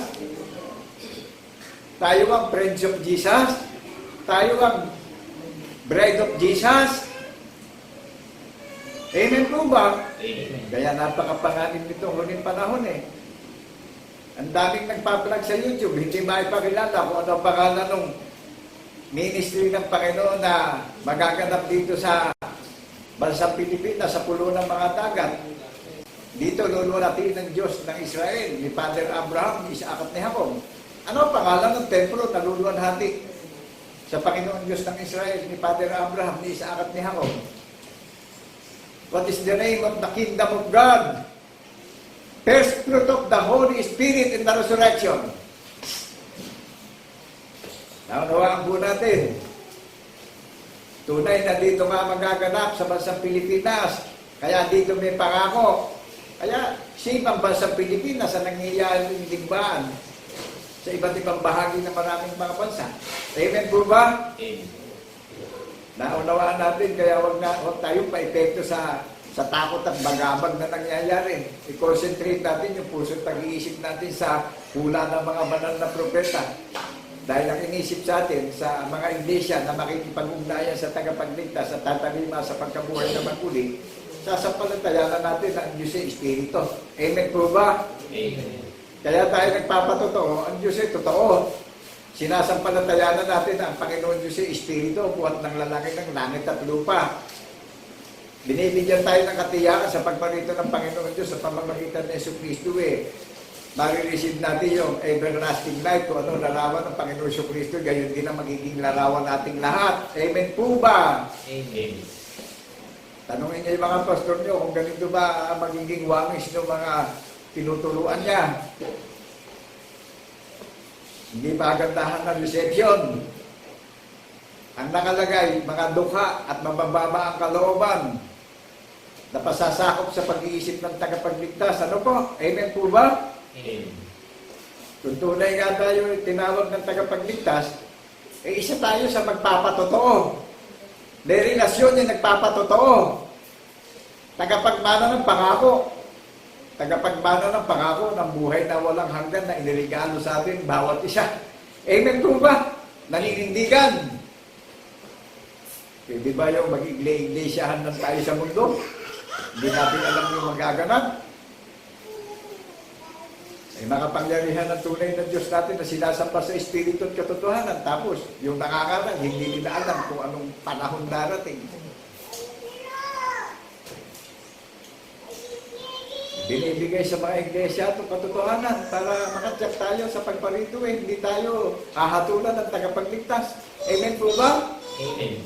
Tayo ang friends of Jesus? Tayo ang bride of Jesus? Amen po ba? Amen. Kaya napakapanganin nitong huling panahon Ang daming nagpa-vlog sa YouTube, hindi maipakilala kung ano ang pangalan ng ministry ng Panginoon na magaganap dito sa Bansang Pilipinas, sa pulo ng mga dagat. Dito lulunatin ng Diyos ng Israel, ni Father Abraham, ni Isaac at ni Jacob. Ano ang pangalan ng templo na lulunatin sa Panginoon Diyos ng Israel, ni Father Abraham, ni Isaac at ni Jacob? What is the name of the kingdom of God? First fruit of the Holy Spirit in the resurrection. Naunawaan po natin. Tunay na dito nga magaganap sa bansang Pilipinas. Kaya dito may pangako. Kaya same ang bansang Pilipinas sa nangyayaring digmaan sa iba't ibang bahagi ng maraming mga bansa. Amen po ba? Amen. Naunawaan natin, kaya huwag tayong pa-epekto sa takot at bagabag na nangyayari. I-concentrate natin yung puso't pag-iisip natin sa hula ng mga banal na propeta. Dahil ang inisip sa atin, sa mga iglesia na makikipag-ugnayan sa tagapagligtas, sa tatalima, sa pagkabuhay na maguli, sasampalatayanan natin ang Diyos ay Espiritu. Amen po ba? Amen. Kaya tayo nagpapatotoo, ang Diyos ay totoo. Sinasampalatayanan natin ang Panginoon Diyos ay Espiritu, buhat ng lalaki ng langit at lupa. Binibigyan tayo ng katiyakan sa pagparito ng Panginoon Diyos sa pamamagitan ng Jesucristo marireceive natin yung everlasting life kung ano larawan ng Panginoon Jesucristo, gayon din ang magiging larawan nating lahat. Amen po ba? Amen. Tanungin niyo yung mga pastor niyo kung ganito ba ang magiging wangis ng mga tinuturuan niya. Hindi ba agandahan ng reception? Ang nakalagay, mga dukha at mabababa ang kalooban na pasasakop sa pag-iisip ng tagapagligtas. Ano po? Amen po ba? Amen. Kung tunay nga tayo tinawag ng tagapagligtas, isa tayo sa magpapatotoo. May relasyon yung nagpapatotoo. Tagapagmana ng pangako. Tagapagmana ng pangako ng buhay na walang hanggan na iniregalo sa atin bawat isa. Amen po ba? Naninindigan. Pwede ba yung mag-iglesia-iglesia lang tayo sa mundo? Hindi natin alam yung magaganap. Ay makapangyarihan ng tunay ng Diyos natin na sinasampa sa Espiritu at katotohanan. Tapos, yung nakakaran, hindi nila alam kung anong panahon darating. Binibigay sa mga iglesia itong katotohanan para makatsak tayo sa pagparito hindi tayo hahatulan ng tagapagligtas. Amen po ba? Amen.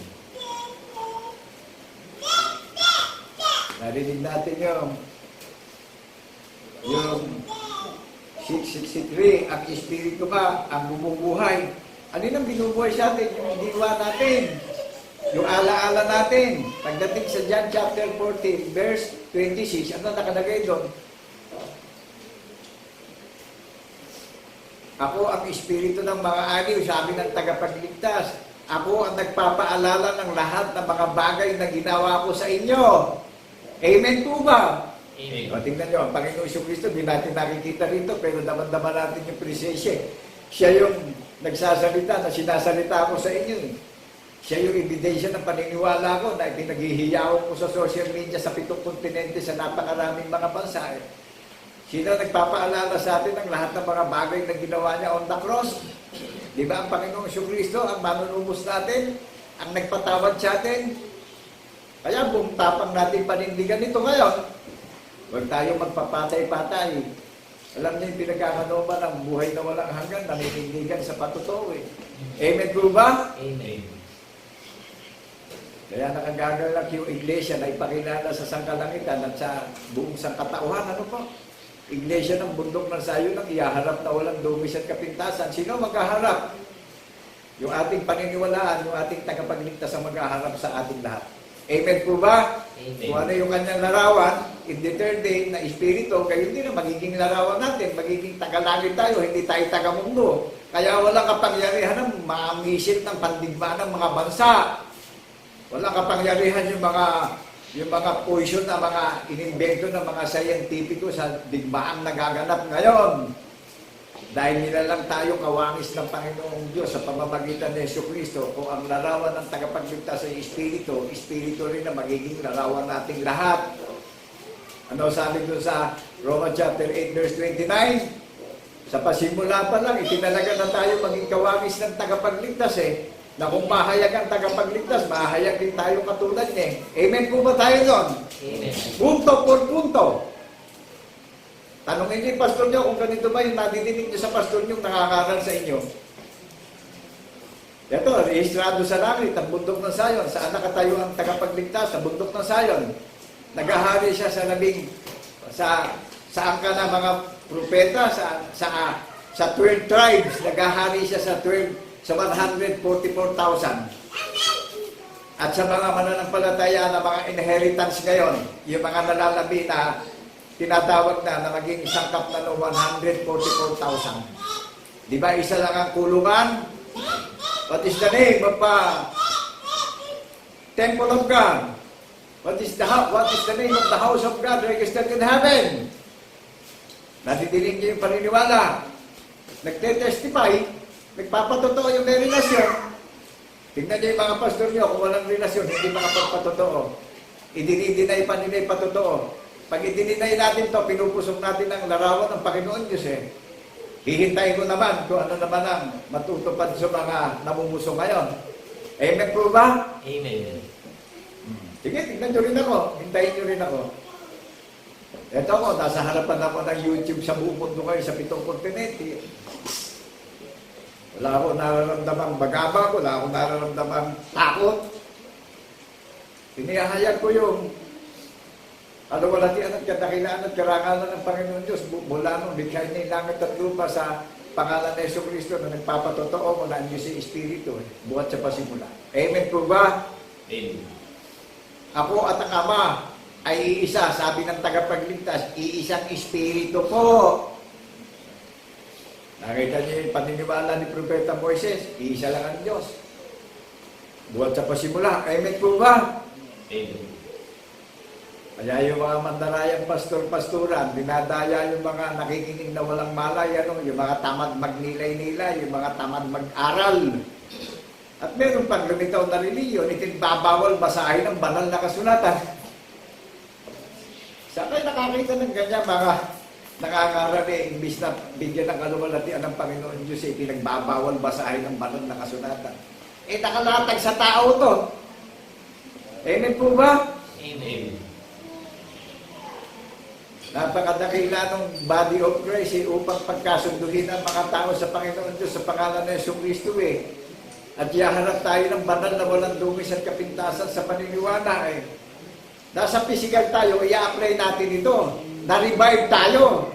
Narinig natin yung 663, ang Espiritu ba ang bumubuhay? Ano yung binubuhay sa atin? Yung diwa natin. Yung alaala natin. Pagdating sa John chapter 14, verse 26, ano nakalagay doon? Ako ang Espiritu ng mga aliw, sabi ng tagapagligtas. Ako ang nagpapaalala ng lahat ng mga bagay na ginawa ko sa inyo. Amen po ba? Amen. O, tingnan nyo, ang Panginoon Jesucristo, di natin nakikita rito, pero daman-daman natin yung presensya. Siya yung nagsasalita na sinasalita ko sa inyo. Siya yung ebidensya ng paniniwala ko na pinaghihiyaw ko sa social media sa 7 kontinente sa napakaraming mga bansa. Sino nagpapaalala sa atin ng lahat ng mga bagay na ginawa niya on the cross? Di ba ang Panginoong Kristo ang manunubos natin, ang nagpatawad sa atin? Kaya buong tapang natin panindigan ito ngayon. Huwag tayo magpapatay-patay. Alam niyo yung pinagkakanoban ng buhay na walang hanggan, naninindigan sa patotoo eh. Amen po ba? Amen. Kaya nakagagalak yung iglesia na ipakilala sa sangkalangitan at sa buong sangkatauhan. Ano po? Iglesia ng bundok ng sayo nang iyaharap na walang dungis at kapintasan. Sino maghaharap? Yung ating paniniwalaan, yung ating tagapagligtas ang maghaharap sa ating lahat. Amen po ba? Amen. Kung ano yung kanyang larawan, in the third day na espiritu, kayo din na magiging larawan natin, magiging tagalangit tayo, hindi tayo tagamundo. Kaya walang kapangyarihan ng mamisit ng pandigma ng mga bansa. Walang kapangyarihan yung mga poison na mga inimbento ng mga scientifico sa digmaang nagaganap ngayon. Dahil nilalang tayo kawangis ng Panginoong Diyos sa pamamagitan ni Jesucristo, kung ang larawan ng tagapagligtas ay Espiritu, Espiritu rin na magiging larawan nating lahat. Ano sabi doon sa Romans chapter 8 verse 29? Sa pasimula pa lang, itinalaga na tayo maging kawangis ng tagapagligtas eh. Na kung mahayag ang tagapagligtas, mahayag din tayo katulad niya. Amen po ba tayo doon? Amen. Punto por punto. Tanongin niyo yung pastor niyo kung ganito ba yung nadidinig niyo sa pastor niyo nakakaral sa inyo. Ito, rehistrado sa langit, ang bundok ng Sayon. Saan nakatayo ang tagapagligtas? Sa bundok ng Sayon. Nagahari siya sa angka ng mga propeta, sa 12 tribes. Nagahari siya sa 144,000. At sa mga mananampalataya na mga inheritance ngayon, yung mga nalalabi na tinatawag na maging sangkap na no 144,000. Di ba isa lang ang kulungan? What is the name of Temple of God? What is the name of the house of God registered in heaven? Nadidinig niyo yung paniniwala. Nagte-testify, nagpapatotoo yung may relasyon. Tingnan niyo yung mga pastor niyo, kung walang relasyon, hindi makapagpatotoo. Idinidinay pa nila yung patotoo. Pag idininay natin to, pinupusok natin ang larawan ng Panginoon Diyos eh. Hihintayin ko naman kung ano naman ang matutupad sa mga namumuso ngayon. Amen po ba? Amen. Sige, tingnan nyo rin ako. Hintayin nyo rin ako. Ito ako, nasa harapan ako ng YouTube sa buong mundo kayo sa 7 kontinente. Wala akong nararamdamang bagabag, wala akong nararamdamang takot. Pinihahayag ko yung alawalatian at kadakilaan at karangalan ng Panginoon Diyos mula nung likhain niya yung langit at lupa sa pangalan ng Jesucristo na nagpapatotoo mula niyo si Espiritu buhat sa pasimula. Amen po ba? Amen. Ako at ang Ama ay iisa, sabi ng tagapagligtas, iisang Espiritu po. Nakita niyo yung paniniwala ni Propeta Moises, iisa lang ang Diyos. Buhat sa pasimula. Amen po ba? Amen. Kaya yung mga mandarayang pastor-pastoran, dinadaya yung mga nakikinig na walang malay, yung mga tamad magnilay-nilay, yung mga tamad mag-aral. At meron pang lumitaw na reliyon, itinbabawal basahin ang banal na kasulatan. Saan kayo nakakita ng ganyan mga nangangaral imbis na bigyan ng kaluwalhatian ng Panginoon Diyos, pinagbabawal basahin ang banal na kasulatan. Nakalatag sa tao to. Amen po ba? Amen. Napakadakila ng body of Christ upang pagkasunduhin ang mga tao sa Panginoon Diyos sa pangalan ng Jesucristo At ihaharap tayo ng banal na walang dungis at kapintasan sa paniniwala Nasa physical tayo, i-apply natin ito. Na-revive tayo.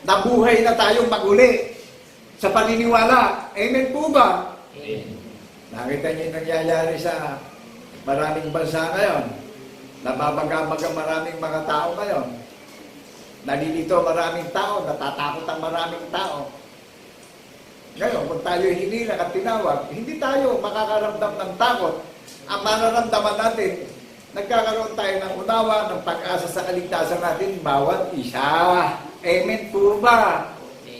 Nabuhay na tayong maguli sa paniniwala. Amen po ba? Amen. Nakita niyo yung nangyayari sa maraming bansa ngayon. Nababaga-baga maraming mga tao ngayon. Nalilito maraming tao, natatakot ang maraming tao. Ngayon, kung tayo hinilang at tinawag, hindi tayo makakaramdam ng takot. Ang mararamdaman natin, nagkakaroon tayo ng unawa, ng pag-asa sa kaligtasan natin, bawat isa. Amen po ba?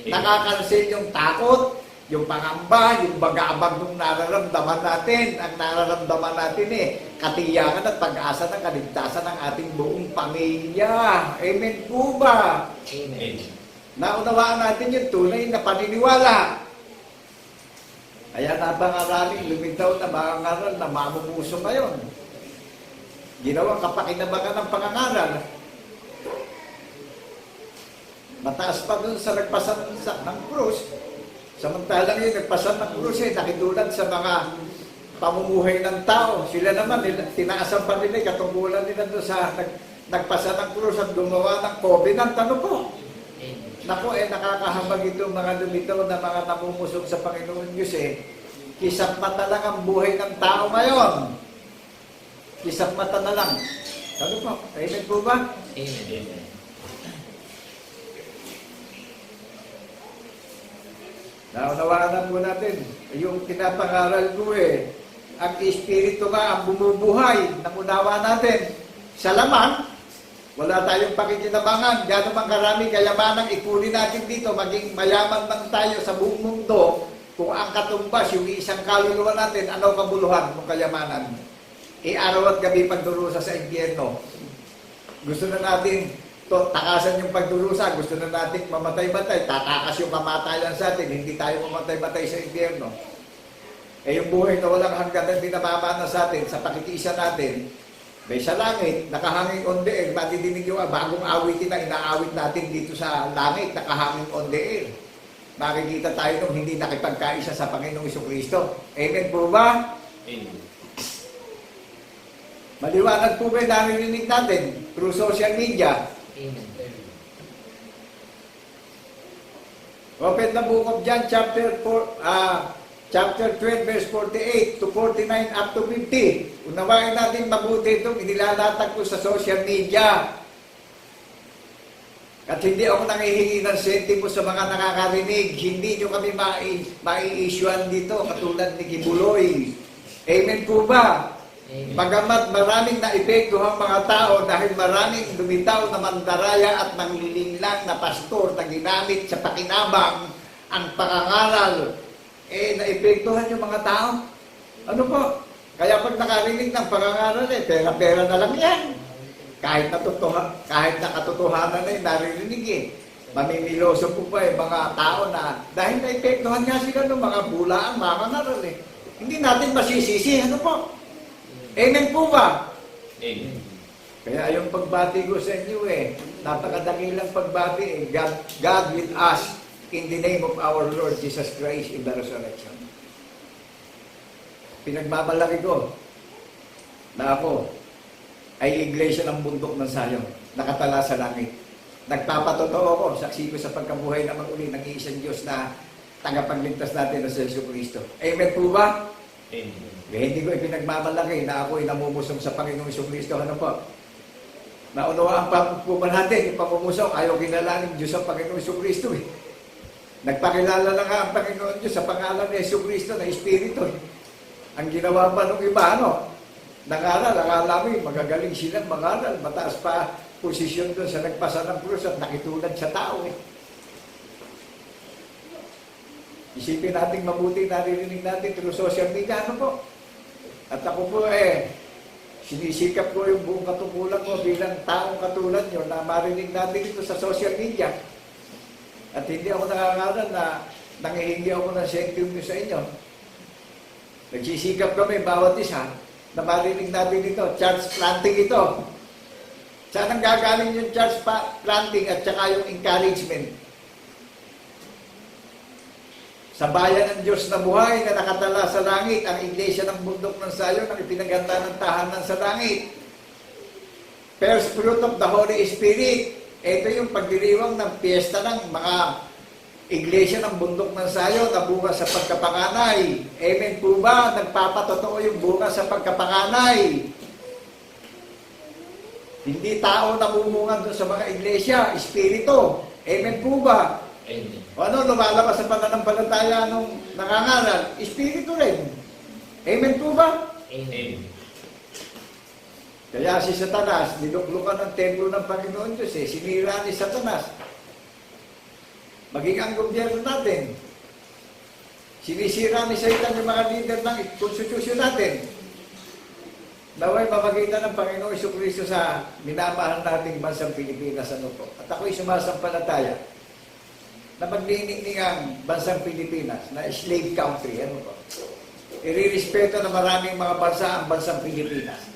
Nakakansel yung takot, Yung pangamba, yung bagabag ng nararamdaman natin. Ang nararamdaman natin katiyakan at pag-asa ng kaligtasan ng ating buong pamilya. Amen po ba? Amen. Naunawaan natin yung tunay na paniniwala. Kaya napakaraming lumitaw na mga ngaral na mamumuso ngayon. Ginawang kapakinabangan ng pangangaral. Mataas pa dun sa nagpasan ng krus. Samantalang yung nagpasan ng krus nakitulad sa mga pamumuhay ng tao. Sila naman, tinaasan pa nila, katungkulan nila doon sa nagpasan ng krus at gumawa ng covenant. Ano po? Naku, nakakahamag itong mga lumitaw na mga namumusok sa Panginoon Diyos Kisap mata lang ang buhay ng tao ngayon. Kisap mata na lang. Ano po? Amen po ba? Amen. Naunawaan na po natin. Yung pinapangaral ko ang Espiritu nga ang bumubuhay. Namunawa natin. Sa laman, wala tayong pakikinabangan. Gano'n mang karami kayamanang ikunin natin dito, maging mayaman lang tayo sa buong mundo. Kung ang katumbas, yung isang kaluluwa natin, ano kabuluhan ng kayamanan? Araw at gabi pagdurusa sa impyerno. Gusto na natin takasan yung pagdurusa, gusto na natin mamatay-matay, tatakas yung kamatayan sa atin, hindi tayo mamatay-matay sa impyerno. Yung buhay na walang hanggan na dinamamana sa atin, sa pakikisa natin, may sa langit, nakahanging on the air, matidinig yung bagong awitin na inaawit natin dito sa langit, nakahanging on the air. Makikita tayo nung hindi nakipagkaisa sa Panginoong Jesucristo. Amen po ba? Amen. Maliwanag po ba yung narinig natin through social media? Amen. Open the book of John, chapter 12, verse 48 to 49 up to 50. Unawain natin mabuti itong inilalatag ko sa social media. At hindi ako nangihingi ng sentimo sa mga nakakarinig. Hindi nyo kami mai-issuean dito katulad ni Kibuloy. Amen po ba? Amen. Bagamat maraming naepektuhang mga tao dahil maraming lumitaw na mandaraya at manglilinglang na pastor na ginamit sa pakinabang ang pangangaral, naepektuhan yung mga tao. Ano po? Kaya pag nakarinig ng pangangaral, pera-pera na lang yan. Kahit na katotohanan na naririnig Mamimiloso po pa mga tao na dahil naepektuhan nga sila ng mga bulaang mga ngaral Hindi natin masisisi. Ano po? Amen po ba? Amen. Kaya yung pagbati ko sa inyo napakadakilang pagbati God with us in the name of our Lord Jesus Christ in the resurrection. Pinagmamalaki ko na ako ay iglesia ng bundok ng Sayon, nakatala sa langit. Nagpapatotoo ako, saksi ko sa pagkabuhay naman uli ng isang Diyos na tagapagligtas natin na si Jesucristo. Amen po ba? Amen. Hindi ko ipinagmamalaki na ako ay namumusong sa Panginoong Jesucristo. Ano po? Naunawaan pa po ba natin yung pamumusong? Ayaw kinalanin Diyos ang Panginoong Jesucristo Nagpakilala na nga ang Panginoon Diyos sa pangalan ni Jesucristo na Espiritu Ang ginawa pa nung iba, nangaral, ang alamin, magagaling silang mangaral, mataas pa posisyon doon sa nagpasa ng krus at nakitulad sa tao Isipin natin mabuti, naririnig natin through social media, ano po? At ako po sinisikap ko yung buong katungkulan ko bilang taong katulad nyo na marinig natin ito sa social media. At hindi ako nangangaral na nangihingi ako ng sentimo sa inyo. Nagsisikap kami bawat isa na marinig natin ito. Church planting ito. Saan ang gagaling yung church planting at saka yung encouragement? Sa bayan ng Diyos na buhay na nakatala sa langit, ang iglesia ng bundok ng Sayon ang ipinaganda ng tahanan sa langit. First fruit of the Holy Spirit. Ito yung pagdiriwang ng piyesta ng mga iglesia ng bundok ng Sayon na bunga sa pagkapanganay. Amen po ba? Nagpapatotoo yung bunga sa pagkapanganay. Hindi tao namumungan doon sa mga iglesia, espiritu. Amen po ba? Amen. O lumalabas sa pananampalataya nung nangangaral? Espiritu rin. Amen po ba? Amen. Kaya si Satanas, niluklukan ng templo ng Panginoon Diyos sinira ni Satanas. Maging ang gobyerno natin. Sinisira ni Satan yung mga leader ng konstitusyon natin. Naway mamagitan ng Panginoong Jesucristo sa minamahal nating bansang Pilipinas. Ano po? At ako'y sumasampalataya na maglinig ang bansang Pilipinas na slave country. Ano po? Irirespeto ng maraming mga bansa ang bansang Pilipinas.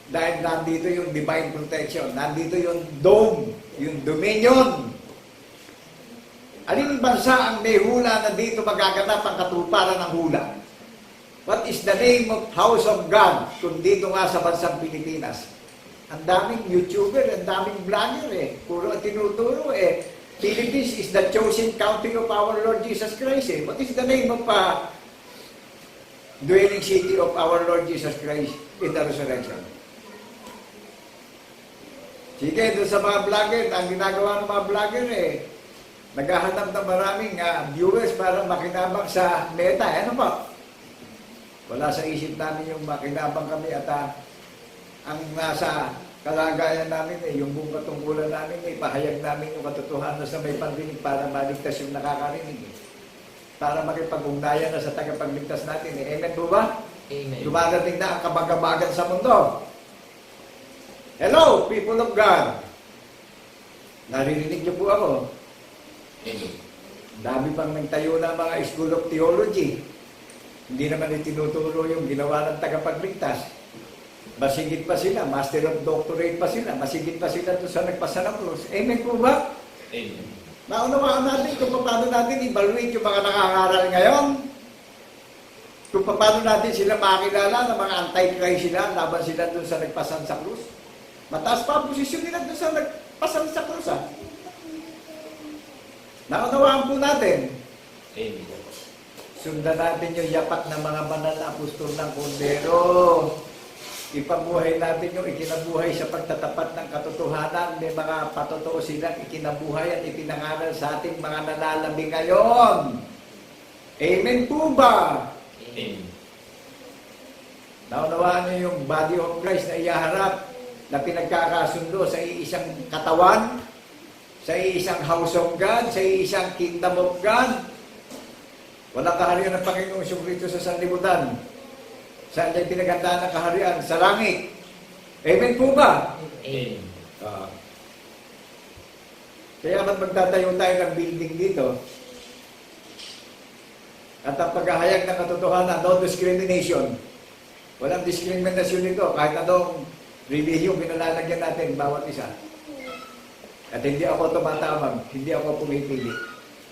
Dahil nandito yung divine protection, nandito yung dome, yung dominion. Aling bansa ang may hula na dito magaganap ang katuparan ng hula? What is the name of House of God kung dito nga sa bansang Pilipinas? Ang daming YouTuber, ang daming vlogger eh. Puro ang tinuturo eh. Philippines is the chosen country of our Lord Jesus Christ eh. What is the name of dwelling city of our Lord Jesus Christ in the resurrection? Sige, doon sa mga vlogger, ang ginagawa ng mga vlogger eh, naghahanap ng maraming viewers para makinabang sa meta. Ano po? Wala sa isip namin yung makinabang kami at ang nasa kalagayan namin yung buong katungkulan namin ipahayag namin yung katotohanan sa may pandinig para maligtas yung nakakarinig. Para makipag-ugnayan na sa tagapagligtas natin. Amen po ba? Amen. Dumadating na ang kabagabagan sa mundo. Hello, people of God. Naririnig niyo po ako. Amen. Dami pang nagtayo na mga School of Theology. Hindi naman itinuturo yung ginawa ng tagapagligtas. Masigit pa sila, Master of Doctorate pa sila, masigit pa sila doon sa nagpasa ng krus. Amen po ba? Amen. Naunawaan natin kung paano natin evaluate yung mga nakakaral ngayon. Kung paano natin sila makakilala na mga anti-Christ sila, laban sila doon sa nagpasan sa krus. Mataas pa ang posisyon nila doon sa nagpasan sa krus. Naunawaan po natin. Amen. Sundan natin yung yapak ng mga banal na apostol ng Kordero. Ipabuhay natin yung ikinabuhay sa pagtatapat ng katotohanan. May mga patotoo silang ikinabuhay at ipinangaral sa ating mga nalalabing ngayon. Amen po ba? Amen. Naunawaan niyo yung body of Christ na iyaharap na pinagkakasundo sa iisang katawan, sa iisang house of God, sa iisang kingdom of God. Walang kaharian ng Panginoong Jesucristo sa sanlibutan. Saan niya pinagandaan ng kaharian? Sa langit. Amen po ba? Amen. Kaya naman magtatayo tayo ng building dito. At ang paghahayag ng katotohanan, no discrimination. Walang diskriminasyon dito. Kahit anong relihiyon pinalalagyan natin, bawat isa. At hindi ako tumatawag, hindi ako pumipili.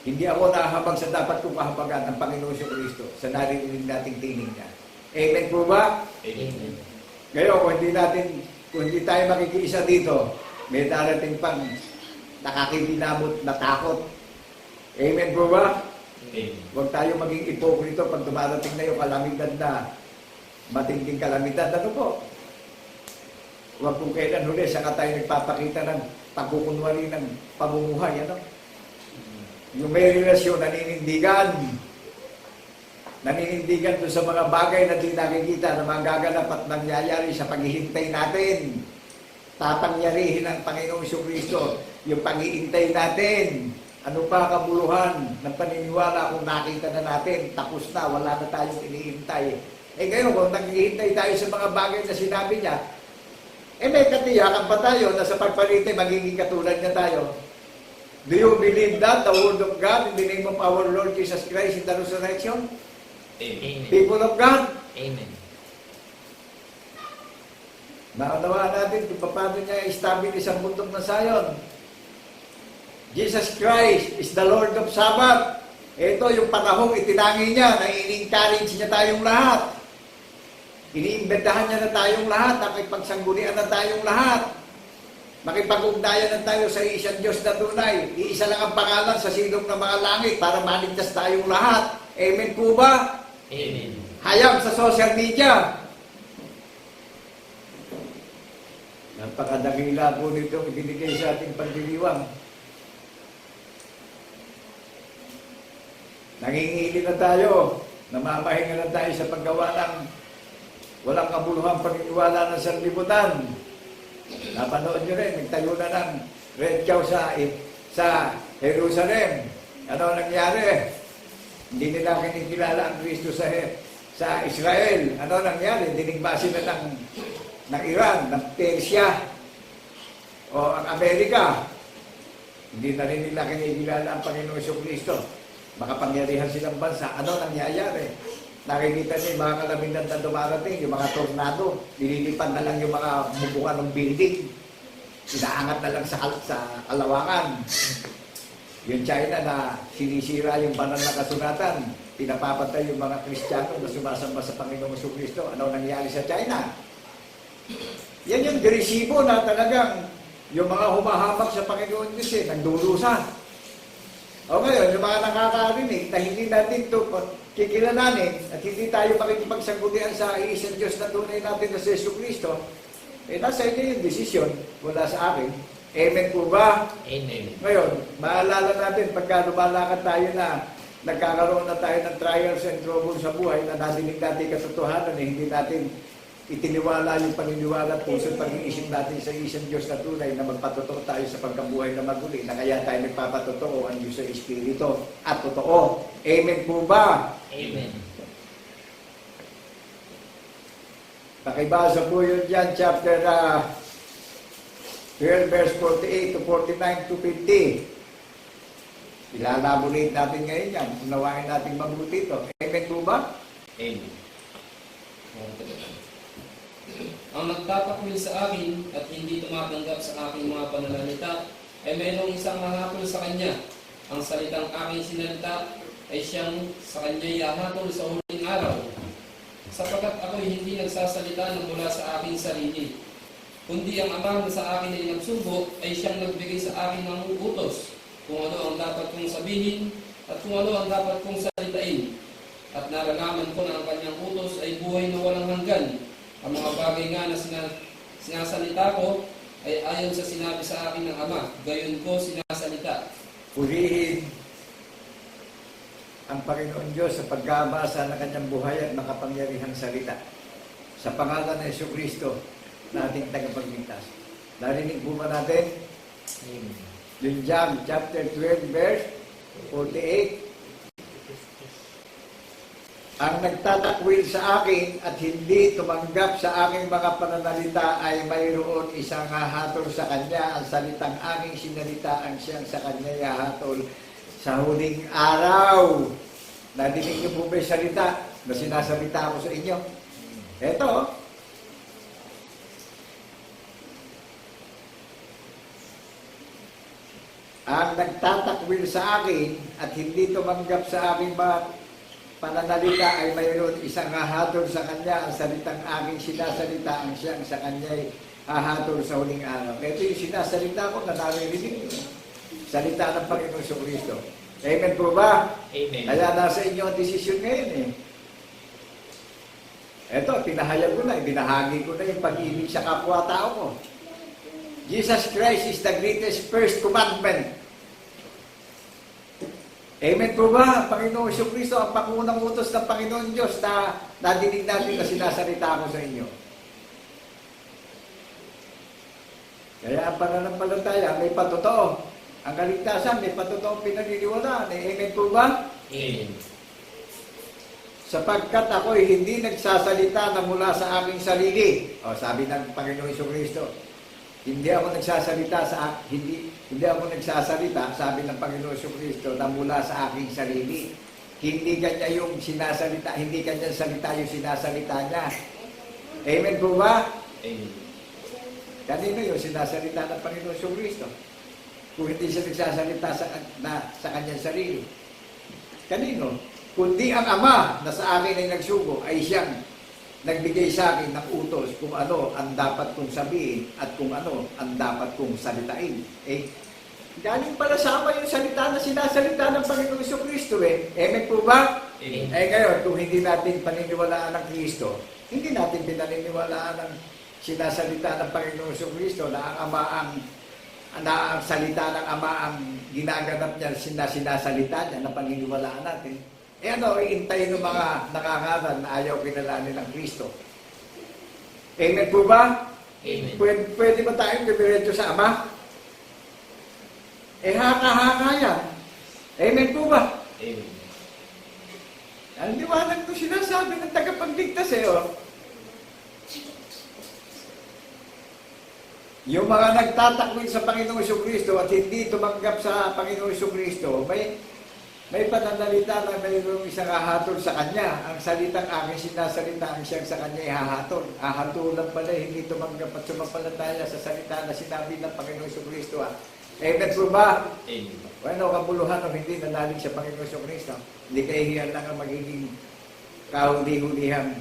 Hindi ako nahahabag sa dapat kong kahabagan ng Panginoon Jesucristo sa narinig nating tinig niya. Amen po ba? Amen. Ngayon, kung hindi tayo makikiisa dito, may darating pang nakakibinamot na takot. Amen po ba? Amen. Huwag tayo maging ipokrito pag dumarating na yung kalamidad na matinding kalamidad. Ano po? Huwag kung kailan huli, saka tayo nagpapakita ng pagkukunwari ng pamumuhay. Ano? Yung may relasyon, naninindigan doon sa mga bagay na di nakikita na magaganap at nangyayari sa paghihintay natin. Tapangyarihin ng Panginoong Jesucristo yung paghihintay natin. Ano pa kabuluhan ng paniniwala kung nakita na natin, tapos na, wala na tayong inihintay. Ngayon, kung naghihintay tayo sa mga bagay na sinabi niya, may katiyakan pa tayo na sa pagpalitay magiging katulad niya tayo. Do you believe that, the word of God, in the name of our Lord Jesus Christ in the resurrection? Amen. People of God, Amen. naunawaan natin kung paano niya establish ang bundok ng Zion. Jesus Christ is the Lord of Sabbath. Ito yung panahong itinangi niya na i-encourage niya tayong lahat. Iniimbentahan niya na tayong lahat, nakipagsanggunian na tayong lahat. Makipag-ugnayan na tayo sa isang Diyos na tunay. Iisa lang ang pangalan sa silong ng mga langit para maligtas tayong lahat. Amen po ba? Amen. Hayag sa social media. Napakadakila po nito ibinigay sa ating pagdiriwang. Nangingili na tayo. Namamahinga na tayo sa paggawa ng walang kabuluhang paniniwala ng sanlibutan. Napanood nyo rin, nagtayo na ng Red Cow sa Jerusalem. Ano nangyari? Hindi nila kinikilala ang Kristo sa Israel. Ano nangyari? Dinigma sila ng Iran, ng Persia, o ang Amerika. Hindi na rin nila kinikilala ang Panginoong Jesucristo. Makapangyarihan silang bansa. Ano nangyayari? Nakikita niyo yung mga kalamitan na dumarating, yung mga tornado. Nililipad na lang yung mga bubungan ng building. Inaangat na lang sa kalawakan. Yung China na sinisira yung banal na kasunatan. Pinapapatay yung mga Kristiyano na sumasamba sa Panginoong Jesucristo. Ano nangyari sa China? Yan yung diresibo na talagang yung mga humahamak sa Panginoon Diyos nagdurusa. O ngayon, yung mga nakakarinig na hindi natin ito kikilalanin at hindi tayo makikipagsanggunian sa iisang Diyos na tunay natin na si Jesucristo, nasa inyo yung desisyon, wala sa akin. Amen po ba? Amen. Ngayon, maalala natin pagka lumalakad tayo na nagkakaroon na tayo ng trials and troubles sa buhay na nadinig natin katotohanan hindi natin itiniwala yung paniniwala at puso at pag-iisip natin sa isang Diyos na tunay na magpatotoo tayo sa pagkabuhay na maguli na kaya tayo nagpapatotoo ang Diyos sa Espiritu at totoo. Amen po ba? Amen. Pakibasa po yun dyan, chapter 12, verse 48 to 49 to 50. Ilalaborate natin ngayon yan. Unawain natin mabuti ito. Amen po ba? Amen. Ang nagtatakwil sa akin at hindi tumatanggap sa aking mga pananalita ay mayroong isang hahapol sa kanya. Ang salitang aking sinalita ay siyang sa kanya yahatol sa huling araw. Sapagkat ako'y hindi nagsasalita ng mula sa aking sarili, kundi ang Ama na sa akin ay nagsugo ay siyang nagbigay sa akin ng utos kung ano ang dapat kong sabihin at kung ano ang dapat kong salitain. At nalalaman ko na ang kanyang utos ay buhay na walang hanggan. Ang mga bagay nga na sinasalita ko ay ayon sa sinabi sa akin ng Ama, gayon ko sinasalita. Purihin ang Panginoon Diyos sa pagkabasa ng kanyang buhay at makapangyarihang salita. Sa pangalan ng Jesucristo na ating tagapagligtas. Narinig po ba natin? Amen. Yung John chapter 12 verse 48. Ang nagtatakwil sa akin at hindi tumanggap sa aking mga pananalita ay mayroon isang hahatol sa kanya. Ang salitang aking sinalita ang siyang sa kanya hahatol sa huling araw. Nadinig niyo po ba yung salita na sinasalita ko sa inyo? Eto, ang nagtatakwil sa akin at hindi tumanggap sa aking mga pananalita ay mayroon isang hahatol sa kanya. Ang salitang aking sinasalita ang siyang sa kanya ay hahatol sa huling araw. Ito yung sinasalita ko na naririnig niyo. Salita ng Panginoong Jesucristo. Amen po ba? Amen. Kaya nasa inyo ang desisyon ngayon Ito, pinahayag ko na, ibinahagi ko na yung pag-ibig sa kapwa-tao ko. Jesus Christ is the greatest first commandment. Amen po ba? Panginoong Jesucristo, ang pangunang utos ng Panginoon Diyos na nadinig natin na sinasalita ko sa inyo. Kaya ang pananampalataya may patotoo. Ang kaligtasan may patotoong pinaniniwalaan. Amen po ba? Amen. Sapagkat ako'y hindi nagsasalita na mula sa aking sarili. O, sabi ng Panginoong Jesucristo, hindi ako nagsasalita sabi ng Panginoong Jesucristo, na mula sa aking sarili. Hindi kanya yung sinasalita, hindi kanya salita yung sinasalita niya. Amen po ba? Amen. Kanino yung sinasalita ng Panginoong Jesucristo? Kung hindi siya nagsasalita sa kanyang sarili. Kanino? Kundi ang Ama na sa akin ay nagsugo ay siyang nagbigay sa akin ng utos kung ano ang dapat kong sabihin at kung ano ang dapat kong salitain. Galing pala sa Ama yung salita na sinasalita ng Panginoong Jesucristo Amen po ba? Amen. Ngayon, kung hindi natin paniniwalaan ng Kristo, hindi natin pinaniniwalaan ng sinasalita ng Panginoong Jesucristo na ang Ama ang salita ng Ama ang ginaganap niya, sinasalita niya na paniniwalaan natin. Iintayin ng mga nakakaran na ayaw kinalanin ng Kristo. Amen po ba? Amen. Pwede ba tayong dumiretso sa Ama? Haka-haka yan. Amen po ba? Amen. Ang liwanag ko sinasabi ng tagapagligtas Yung mga nagtatakwil sa Panginoong Jesucristo at hindi tumanggap sa Panginoong Jesucristo, may pananalita na mayroong isang hahatol sa kanya. Ang salitang aking sinasalita, ang siyang sa kanya ihahatol. Hahatulan pala, hindi tumanggap at sumampalataya sa salita na sinabi ng Panginoong Jesucristo. Amen po ba? Amen. Bueno, kabuluhan o hindi nanalig sa Panginoong Jesucristo. Hindi kahihiyan lang ang magiging kahuli-hulihang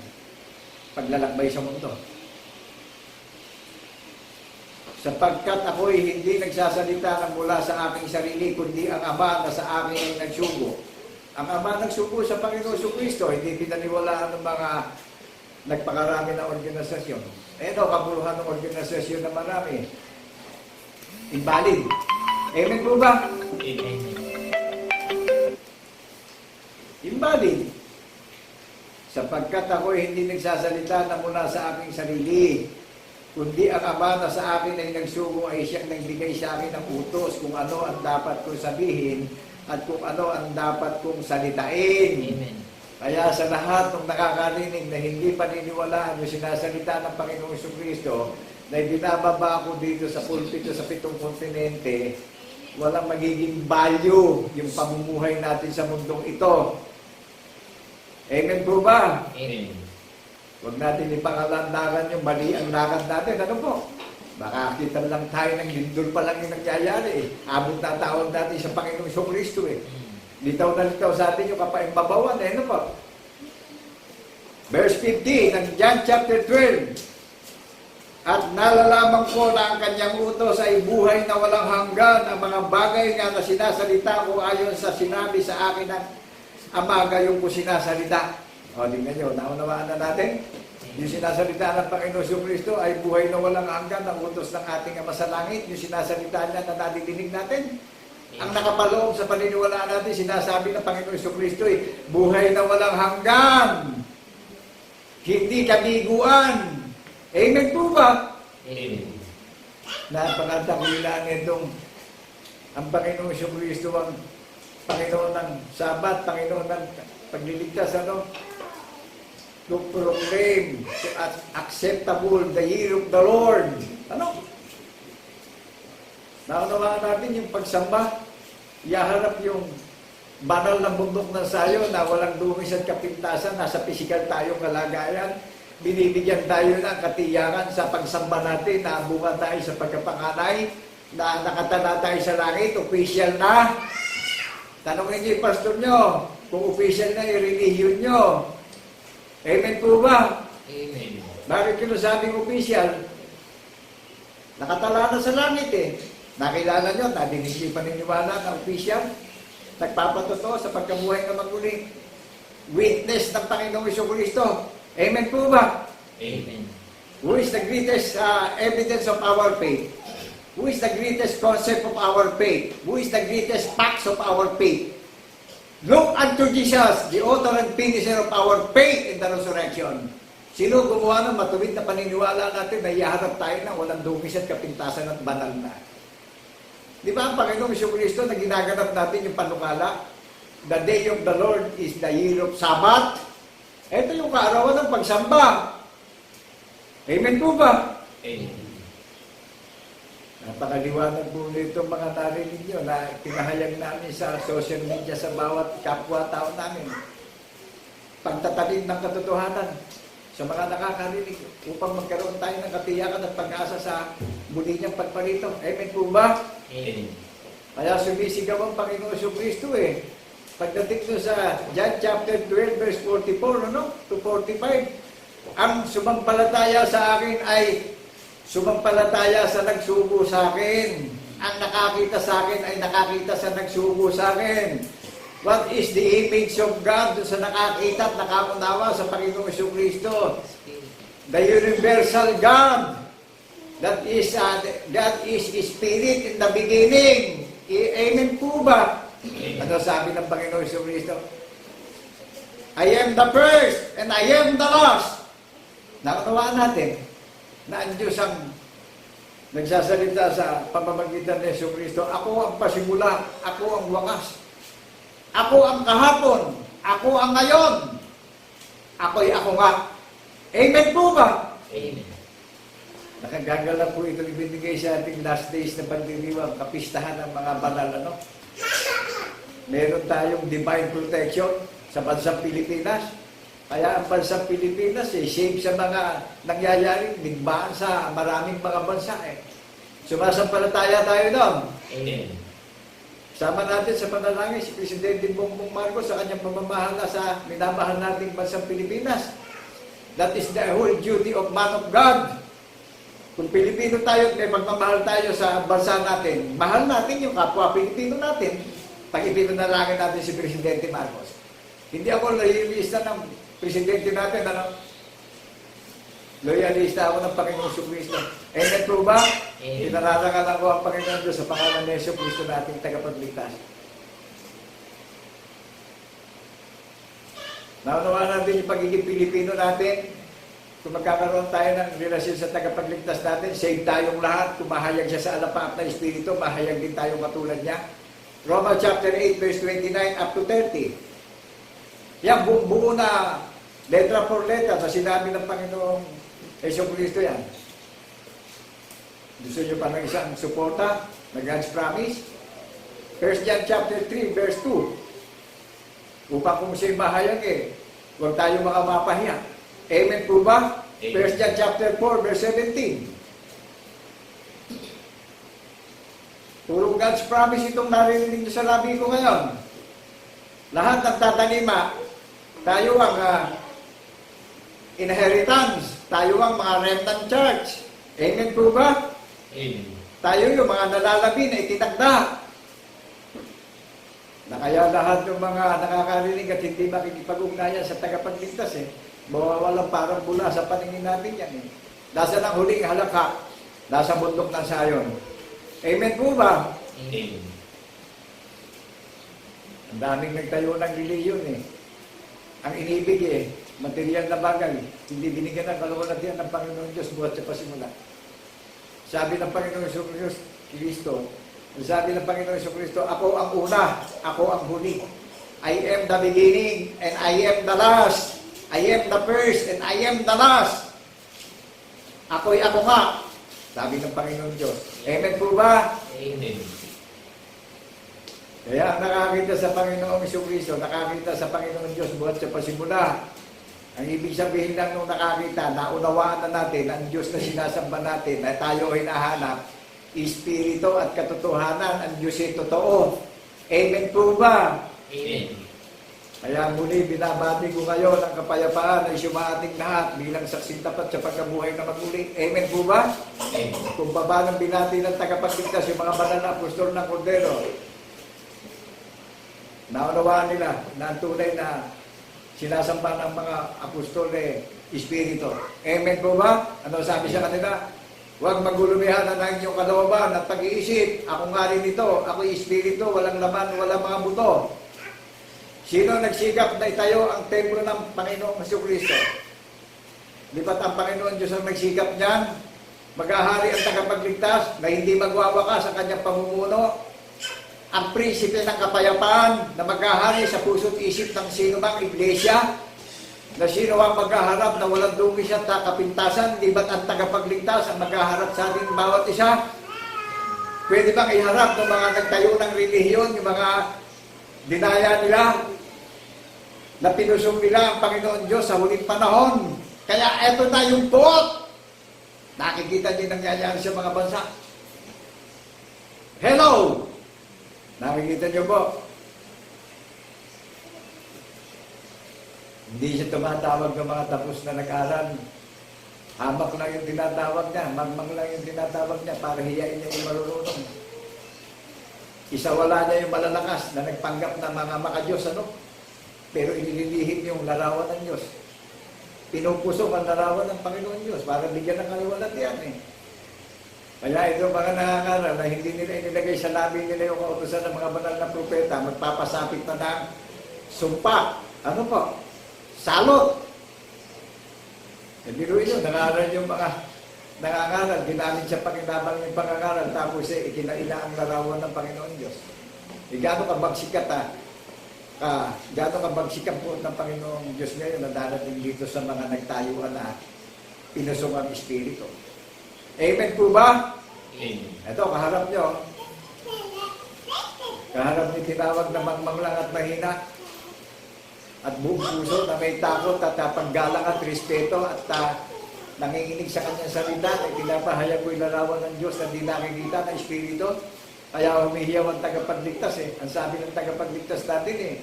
paglalakbay sa mundo. Sapagkat ako'y hindi nagsasalita ng mula sa aking sarili, kundi ang Ama na sa akin ay nagsugo. Ang Ama nagsugo sa Panginoon Jesucristo, hindi pinaniwalaan ng mga nagpakarami na organisasyon. Kabuluhan ng organisasyon na marami. Invalid. Amen po ba? Amen. Invalid. Sapagkat ako'y hindi nagsasalita na mula sa aking sarili, kundi ang Ama na sa akin ay nagsugo ay siyang nagbigay sa akin ng utos kung ano ang dapat kong sabihin at kung ano ang dapat kong salitain. Amen. Kaya sa lahat ng nakakarinig na hindi paniniwalaan yung sinasalita ng Panginoong Jesucristo na binababa ako dito sa pulpito sa 7 kontinente, walang magiging value yung pamumuhay natin sa mundong ito. Amen po ba? Amen. Huwag natin ipangalandaran yung mali ang lakad natin. Ano po? Baka kita lang tayo ng lindol pa lang yung nangyayari. Abot na taon natin sa Panginoong Jesucristo Litaw na litaw sa atin yung kapaimbabawan. Ano po? Verse 15 ng John chapter 12. At nalalaman ko na ang kanyang utos ay buhay na walang hanggan. Ang mga bagay nga na sinasalita ko ayon sa sinabi sa akin ng Ama, gayon ko sinasalita. Tingnan nyo, naunawaan na natin. Yung sinasalita ng Panginoon Jesucristo ay buhay na walang hanggan, ang utos ng ating Ama sa langit. Yung sinasalita niya na nadidinig natin. Ang nakapaloob sa paniniwalaan natin, sinasabi ng Panginoon Jesucristo ay buhay na walang hanggan. Hindi kabiguan. Amen po ba? Amen. Napakadakilaan nitong ang Panginoon Jesucristo ang Panginoon ng Sabat, Panginoon ng pagliligtas, to proclaim, to acceptable the year of the Lord. Naunawaan natin yung pagsamba, ihaharap yung banal ng bundok ng sayo na walang dungis at kapintasan, nasa pisikal tayong kalagayan, binibigyan tayo ng katiyakan sa pagsamba natin, naabungan tayo sa pagkapanganay, na nakatala tayo sa langit, official na. Tanongin niyo yung pastor nyo, kung official na yung religion nyo. Amen po ba? Amen. Bakit kung sabing official? Nakatala na sa langit Nakilala nyo, nadinig yung paniniwala na official. Nagpapatotoo sa pagkabuhay na maguling. Witness ng Panginoong Jesucristo. Amen po ba? Amen. Who is the greatest evidence of our faith? Who is the greatest concept of our faith? Who is the greatest facts of our faith? Look unto Jesus, the author and finisher of our faith in the resurrection. Sino gumawa ng matuwid na paniniwala natin na iharap tayo na walang dungis at kapintasan at banal na? Di ba ang Panginoong Jesucristo na ginaganap natin yung panukala? The day of the Lord is the year of Sabbath. Ito yung kaarawan ng pagsamba. Amen po ba? Amen. Napakaliwanag po nito mga narinig nyo na pinahayag namin sa social media sa bawat kapwa-tao namin. Pagtatalim ng katotohanan sa mga nakakarinig upang magkaroon tayo ng katiyakan at pag-asa sa muli niyang pagparito. Amen po ba? Amen. Kaya sumisigaw ang Panginoon Jesucristo Pagdating ko sa John chapter 12 verse 44 to 45, ang sumampalataya sa akin ay sumampalataya sa nagsugo sa akin. Ang nakakita sa akin ay nakakita sa nagsugo sa akin. What is the image of God sa nakakita at nakakunawa sa Panginoong Jesucristo? The universal God. That is God is Spirit in the beginning. Amen po ba? Ano sabi ng Panginoong Jesucristo? I am the first and I am the last. Nakunawaan natin na ang Diyos ang nagsasalita sa pamamagitan ni Jesucristo. Ako ang pasimula, ako ang wakas. Ako ang kahapon, Ako ang ngayon. Ako'y ako nga. Amen po ba? Amen. Nakagagalap po ito ibinigay sa ating last days na pagdiriwang, kapistahan ng mga banal, ano? Meron tayong divine protection sa bansang Pilipinas. Kaya ang bansang Pilipinas, save sa mga nangyayaring digmaan sa maraming mga bansa, Sumasampalataya tayo doon. Amen. Sama natin sa panalangin si Presidente Bongbong Marcos sa kanyang pamamahala sa minamahal nating bansang Pilipinas. That is the whole duty of man of God. Kung Pilipino tayo, may magmamahal tayo sa bansa natin, mahal natin yung kapwa Pilipino natin. Pag ipinanalangin natin si Presidente Marcos. Hindi ako loyalista ng Presidente natin, Loyalista ako ng Panginoong Jesucristo. Amen po ba? Amen. Pinararangalan ko ang Panginoon Diyos sa pangalan ni Jesucristo nating tagapagligtas. Naunawaan natin yung pagiging Pilipino natin. Kung magkakaroon tayo ng relasyon sa tagapagligtas natin, save tayong lahat. Kung mahayag siya sa alapaap na Espiritu, mahayag din tayo katulad niya. Romans chapter 8, verse 29 up to 30. Yan, buo na letra for letra na sinabi ng Panginoong Jesucristo yan. Gusto nyo pa ng isang suporta na God's promise? 1 John chapter 3, verse 2. Upang kung siya'y mahayag huwag tayo mga mapahiya. Amen po ba? Amen. 1 John chapter 4, verse 17. Puro God's promise itong narinig nyo sa labi ko ngayon. Lahat ng tatanima, tayo ang inheritance, tayo ang mga remnant church. Amen po ba? Amen. Tayo yung mga nalalabi na itinagda. Na kaya lahat ng mga nakakarinig at hindi makikipag-ugnayan sa tagapagligtas mawawalang parang bula sa paningin natin yan Nasa ng huling halakha, nasa bundok ng Sayon. Amen po ba? Amen. Ang daming nagtayo ng reliyon Ang inibig material na bagay, hindi binigyan ng kaluwalhatian ng Panginoon Diyos buhat sa pasimula. Sabi ng Panginoon Kristo, sabi ng Panginoon Kristo, ako ang una, ako ang huli. I am the beginning and I am the last. I am the first and I am the last. Ako'y ako nga, sabi ng Panginoon Diyos. Amen po ba? Amen. Kaya ang nakakita sa Panginoong Kristo, nakakita sa Panginoon Diyos buhat sa pasimula. Ang ibig sabihin lang nung nakakita, naunawaan na natin ang Diyos na sinasamba natin, na tayo ay nahanap, Espiritu at katotohanan, ang Diyos ay totoo. Amen po ba? Amen. Kaya muli, binabati ko ngayon ang kapayapaan ay sumaating lahat bilang saksing tapat sa pagkabuhay na maguli. Amen po ba? Amen. Kung baba ng binati ng tagapagligtas, yung mga banal na apostol ng Kordero, naunawaan nila na ang tunay na sinasamba ng mga apostol Espiritu. Amen po ba? Ano sabi sa kanila? Huwag magulumihan ng inyong kalooban at pag-iisip. Ako nga rin ito. Ako Espiritu, walang laman, walang mga buto. Sino nagsikap na itayo ang templo ng Panginoong Jesucristo? Lipat ang Panginoon Diyos ang nagsikap niyan. Maghahari ang tagapagligtas na hindi magwawakas ang kanyang pamumuno. Ang prinsipe ng kapayapaan na maghahari sa puso't isip ng sino mang iglesia, na sino ang maghaharap na walang dungis at kapintasan, di ba't ang tagapagligtas ang maghaharap sa ating bawat isa? Pwede bang iharap ng mga nagtayo ng relihiyon, yung mga dinaya nila, na pinusong nila ang Panginoon Diyos sa huling panahon? Kaya eto na yung buot. Nakikita niyo nangyayari sa mga bansa. Hello! Nakikita niyo po. Hindi siya tumatawag ng mga tapos na nag-aral. Hamak lang yung tinatawag niya. Magmang lang yung tinatawag niya para hiyain niya yung marurunong. Isawala niya yung malalakas na nagpanggap na mga makadiyos, Pero inililihim yung larawan ng Diyos. Pinupusok ang larawan ng Panginoon Diyos para bigyan ng kaluwalhatian Kaya ito mga nangangaral na hindi nila inilagay sa labi nila yung kautusan ng mga banal na propeta, magpapasapit na ng sumpa. Ano po? Salot. Biruin yun, nangaral yung mga nangangaral, ginamit siya pakinabang yung pangangaral, tapos ikinaila ang larawan ng Panginoon Diyos. Gano'n ka magsikat gano'ng kabagsikan po ng Panginoong Diyos ngayon na darating dito sa mga nagtayuan na pinusong ang Espiritu. Amen po ba? Amen. Ito, kaharap nyo. Kaharap niyo tinawag na mangmanglang at mahina at buong puso na may takot at paggalang at respeto at nanginginig sa kanyang salita at pinapahayag ko ilarawan ng Diyos na di nakikita ng Espiritu. Kaya humihiyaw ang tagapagligtas eh. Ang sabi ng tagapagligtas natin eh,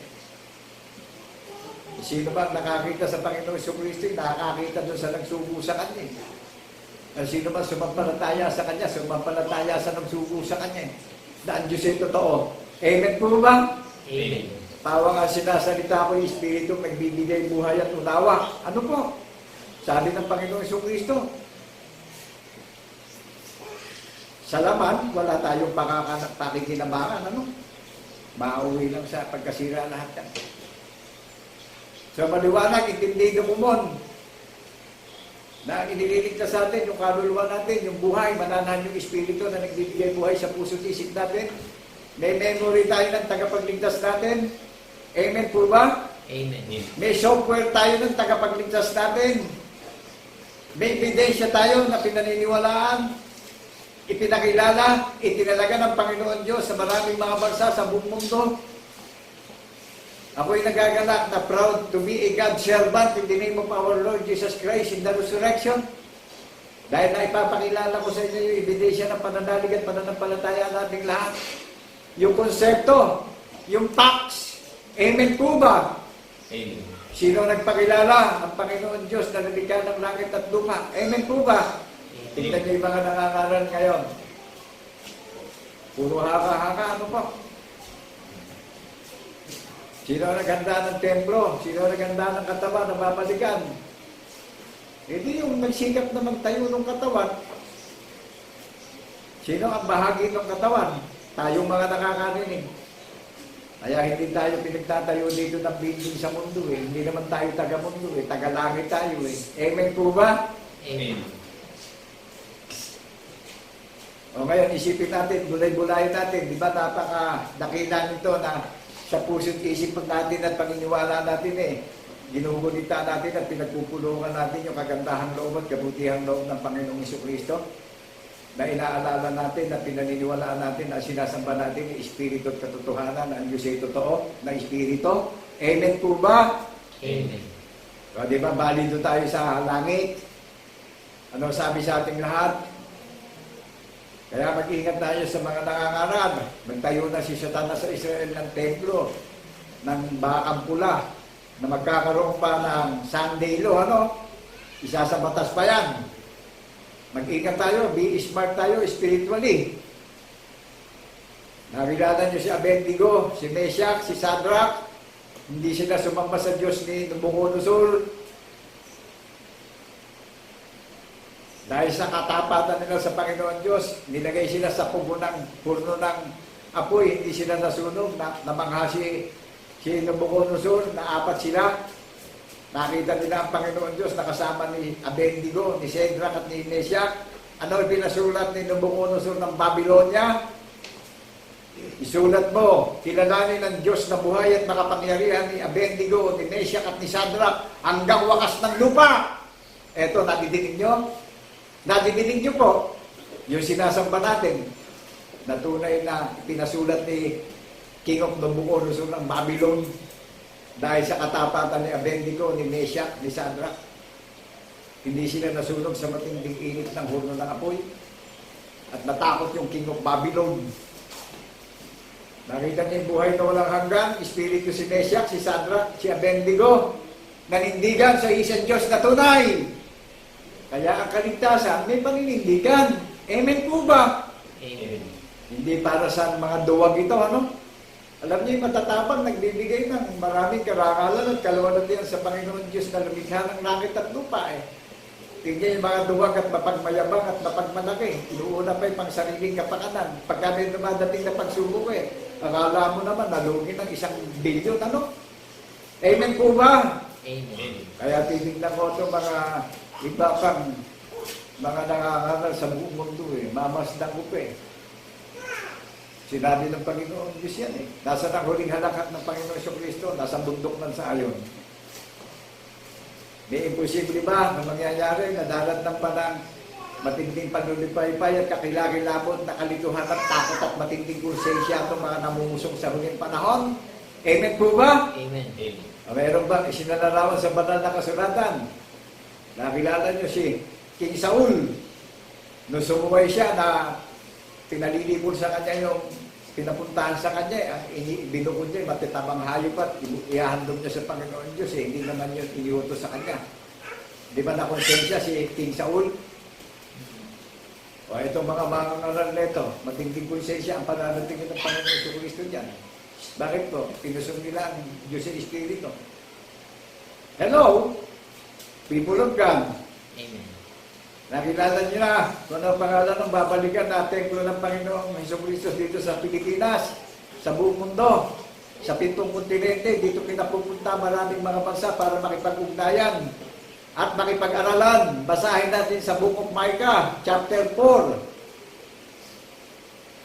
sino bang nakakita sa Panginoong Jesucristo, nakakita doon sa nagsugo sa Kanya. At sino bang sumampalataya sa Kanya, sumampalataya sa nagsugo sa Kanya. Na ang Diyos ay totoo. Amen po ba? Amen. Tawa nga sinasalita ko yung Espiritu, magbibigay buhay at unawa. Ano po? Sabi ng Panginoong Jesucristo, sa laman, wala tayong pakikinabangan. Ano? Mauwi lang sa pagkasira lahat yan. So maliwanag, intindihin mo mon na inililigtas sa atin yung kaluluwa natin, yung buhay, mananahan yung Espiritu na nagbibigay buhay sa puso't isip natin. May memory tayo ng tagapagligtas natin. Amen po ba? Amen. May software tayo ng tagapagligtas natin. May ebidensya tayo na pinaniniwalaan, ipinakilala, itinalaga ng Panginoon Diyos sa maraming mga bansa sa buong mundo. Ako'y nagagalak na proud to be a God servant in the name of our Lord Jesus Christ in the resurrection. Dahil na ipapakilala ko sa inyo yung ebidensya ng pananalig at pananampalataya nating lahat. Yung konsepto, yung facts. Amen po ba? Amen. Sino nagpakilala? Ang Panginoon Diyos na nalikha ng langit at lupa. Amen po ba? Tingnan niyo yung mga nangangaral ngayon. Puro haka-haka, ano po? Sino naghanda ng templo? Sino naghanda ng katawan na babalikan? Hindi yung nagsikap na magtayo ng katawan. Sino ang bahagi ng katawan? Tayong mga nakakarinig. Kaya hindi tayo pinagtatayo dito ng building sa mundo eh. Hindi naman tayo taga-mundo eh. Taga-langit tayo eh. Amen po ba? Amen. O ngayon, isipin natin, bulay-bulayin natin. Di ba napaka-dakila nito na sa puso't isip natin at paniniwala natin eh. Ginugunita natin at pinagpupulungan natin yung kagandahang loob at kabutihang loob ng Panginoong Jesucristo. Na inaalala natin, na pinaniniwalaan natin, na sinasamba natin yung Espiritu at katotohanan, na ang Diyos ay totoo, na Espiritu. Amen po ba? Amen. So, di ba, balido tayo sa langit? Ano sabi sa ating lahat? Kaya mag-ingat tayo sa mga nangangarad. Magtayo na si Satanas sa Israel ng templo, ng bakang pula, na magkakaroon pa ng Sunday law, ano? Isa sa batas pa yan. Mag-ingat tayo, be smart tayo spiritually. Nakilala niyo si Abednego, si Meshach, si Shadrach. Hindi sila sumamba sa Diyos ni Nabucodonosor. Dahil sa katapatan nila sa Panginoon Diyos, nilagay sila sa purno ng apoy, hindi sila nasunog, namangha si Nabucodonosor, na apat sila. Nakita nila ang Panginoon Diyos na kasama ni Abednego, ni Shadrach at ni Meshach. Ano ang pinasulat ni Nabucodonosor ng Babylonia? Isulat mo, kilalanin ng Diyos na buhay at makapangyarihan ni Abednego, ni Meshach at ni Shadrach hanggang wakas ng lupa. Eto, nadidinig nyo? Nadidinig nyo po yung sinasamba natin na tunay na pinasulat ni King of Nabucodonosor ng Babylon dahil sa katapatan ni Abednego, ni Meshach, ni Shadrach. Hindi sila nasunog sa matinding init ng horno ng apoy at natakot yung King of Babylon. Nakita niya yung buhay na walang hanggan, Espiritu si Meshach, si Shadrach, si Abednego, nanindigan sa isang Diyos na tunay. Kaya ang kaligtasan may paninindigan. Amen po ba? Amen. Hindi para sa mga duwag ito, ano? Alam niyo yung matatapang nagbibigay ng maraming karangalan at kaluwalhatian sa Panginoon Diyos na lumikha ng langit at lupa eh. Tingnan yung mga duwag at mapagmayabang at mapagmalaki. Inuuna pa yung pang sariling kapakanan. Pagka may dumadating na pagsubok eh, akala mo naman nalugi ng 1 bilyon, ano? Amen po ba? Amen. Kaya titignan ko ito mga iba pang mga nangangaral sa buong mundo eh. Mamasdan ko pa eh. Sinabi ng Panginoon Diyos yan eh. Nasa ang huling halakat ng Panginoon Kristo, nasa bundok ng Sayon. May imposible ba na mangyayari na dalat ng panang matinding panulipaypay at kakilakilabot na kalituhan at takot at matinding konsensya itong mga namumusong sa huling panahon? Amen po ba? Amen. Amen. Mayroon bang isinalarawan sa banal na kasulatan? Nakilala niyo si King Saul. Nung sumuway siya na pinalilibol sa kanya yung pinapuntahan sa kanya, binukod niya, matitabang hayop at ihahandog niya sa Panginoon Diyos eh. Hindi naman yun iniutos sa kanya. Di ba nakonsensya si King Saul? O itong mga mangangaral nito, matinding konsensya ang pananatingin ng Panginoon Kristo dyan. Bakit po? Pinusong nila ang Diyos sa Espiritu. Hello? People of God. Amen. Nakilala niyo na kung ano ang pangalan ng babalikan na templo ng Panginoong Jesucristo dito sa Pilipinas, sa buong mundo, sa 7 kontinente. Dito pinapupunta maraming mga bansa para makipag-ugnayan at makipag-aralan. Basahin natin sa Book of Micah, chapter 4.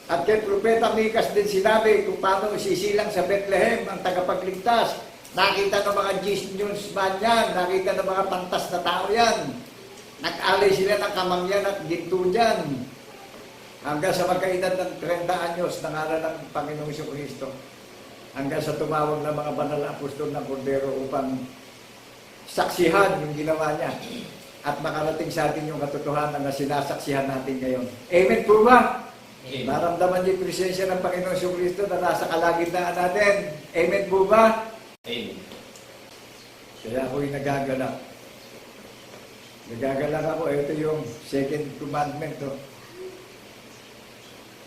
At kay Propeta Mikas din sinabi kung paano sisilang sa Bethlehem ang tagapagligtas. Nakita ng mga genius man yan, nakita ng mga pantas na tao yan. Nag-alay sila ng kamangyan at ginto dyan. Hanggang sa magkaedad ng 30 anyos, nangaral ng Panginoong Kristo. Hanggang sa tumawag ng mga banal na apostol ng Kordero upang saksihan yung ginawa niya. At makarating sa atin yung katotohanan na sinasaksihan natin ngayon. Amen po ba? Amen. Maramdaman niyo yung presensya ng Panginoong Kristo na nasa kalagitnaan natin. Amen po ba? Amen. Kaya ako'y nagagalak. Nagagalak ako. Ito yung second commandment. Oh.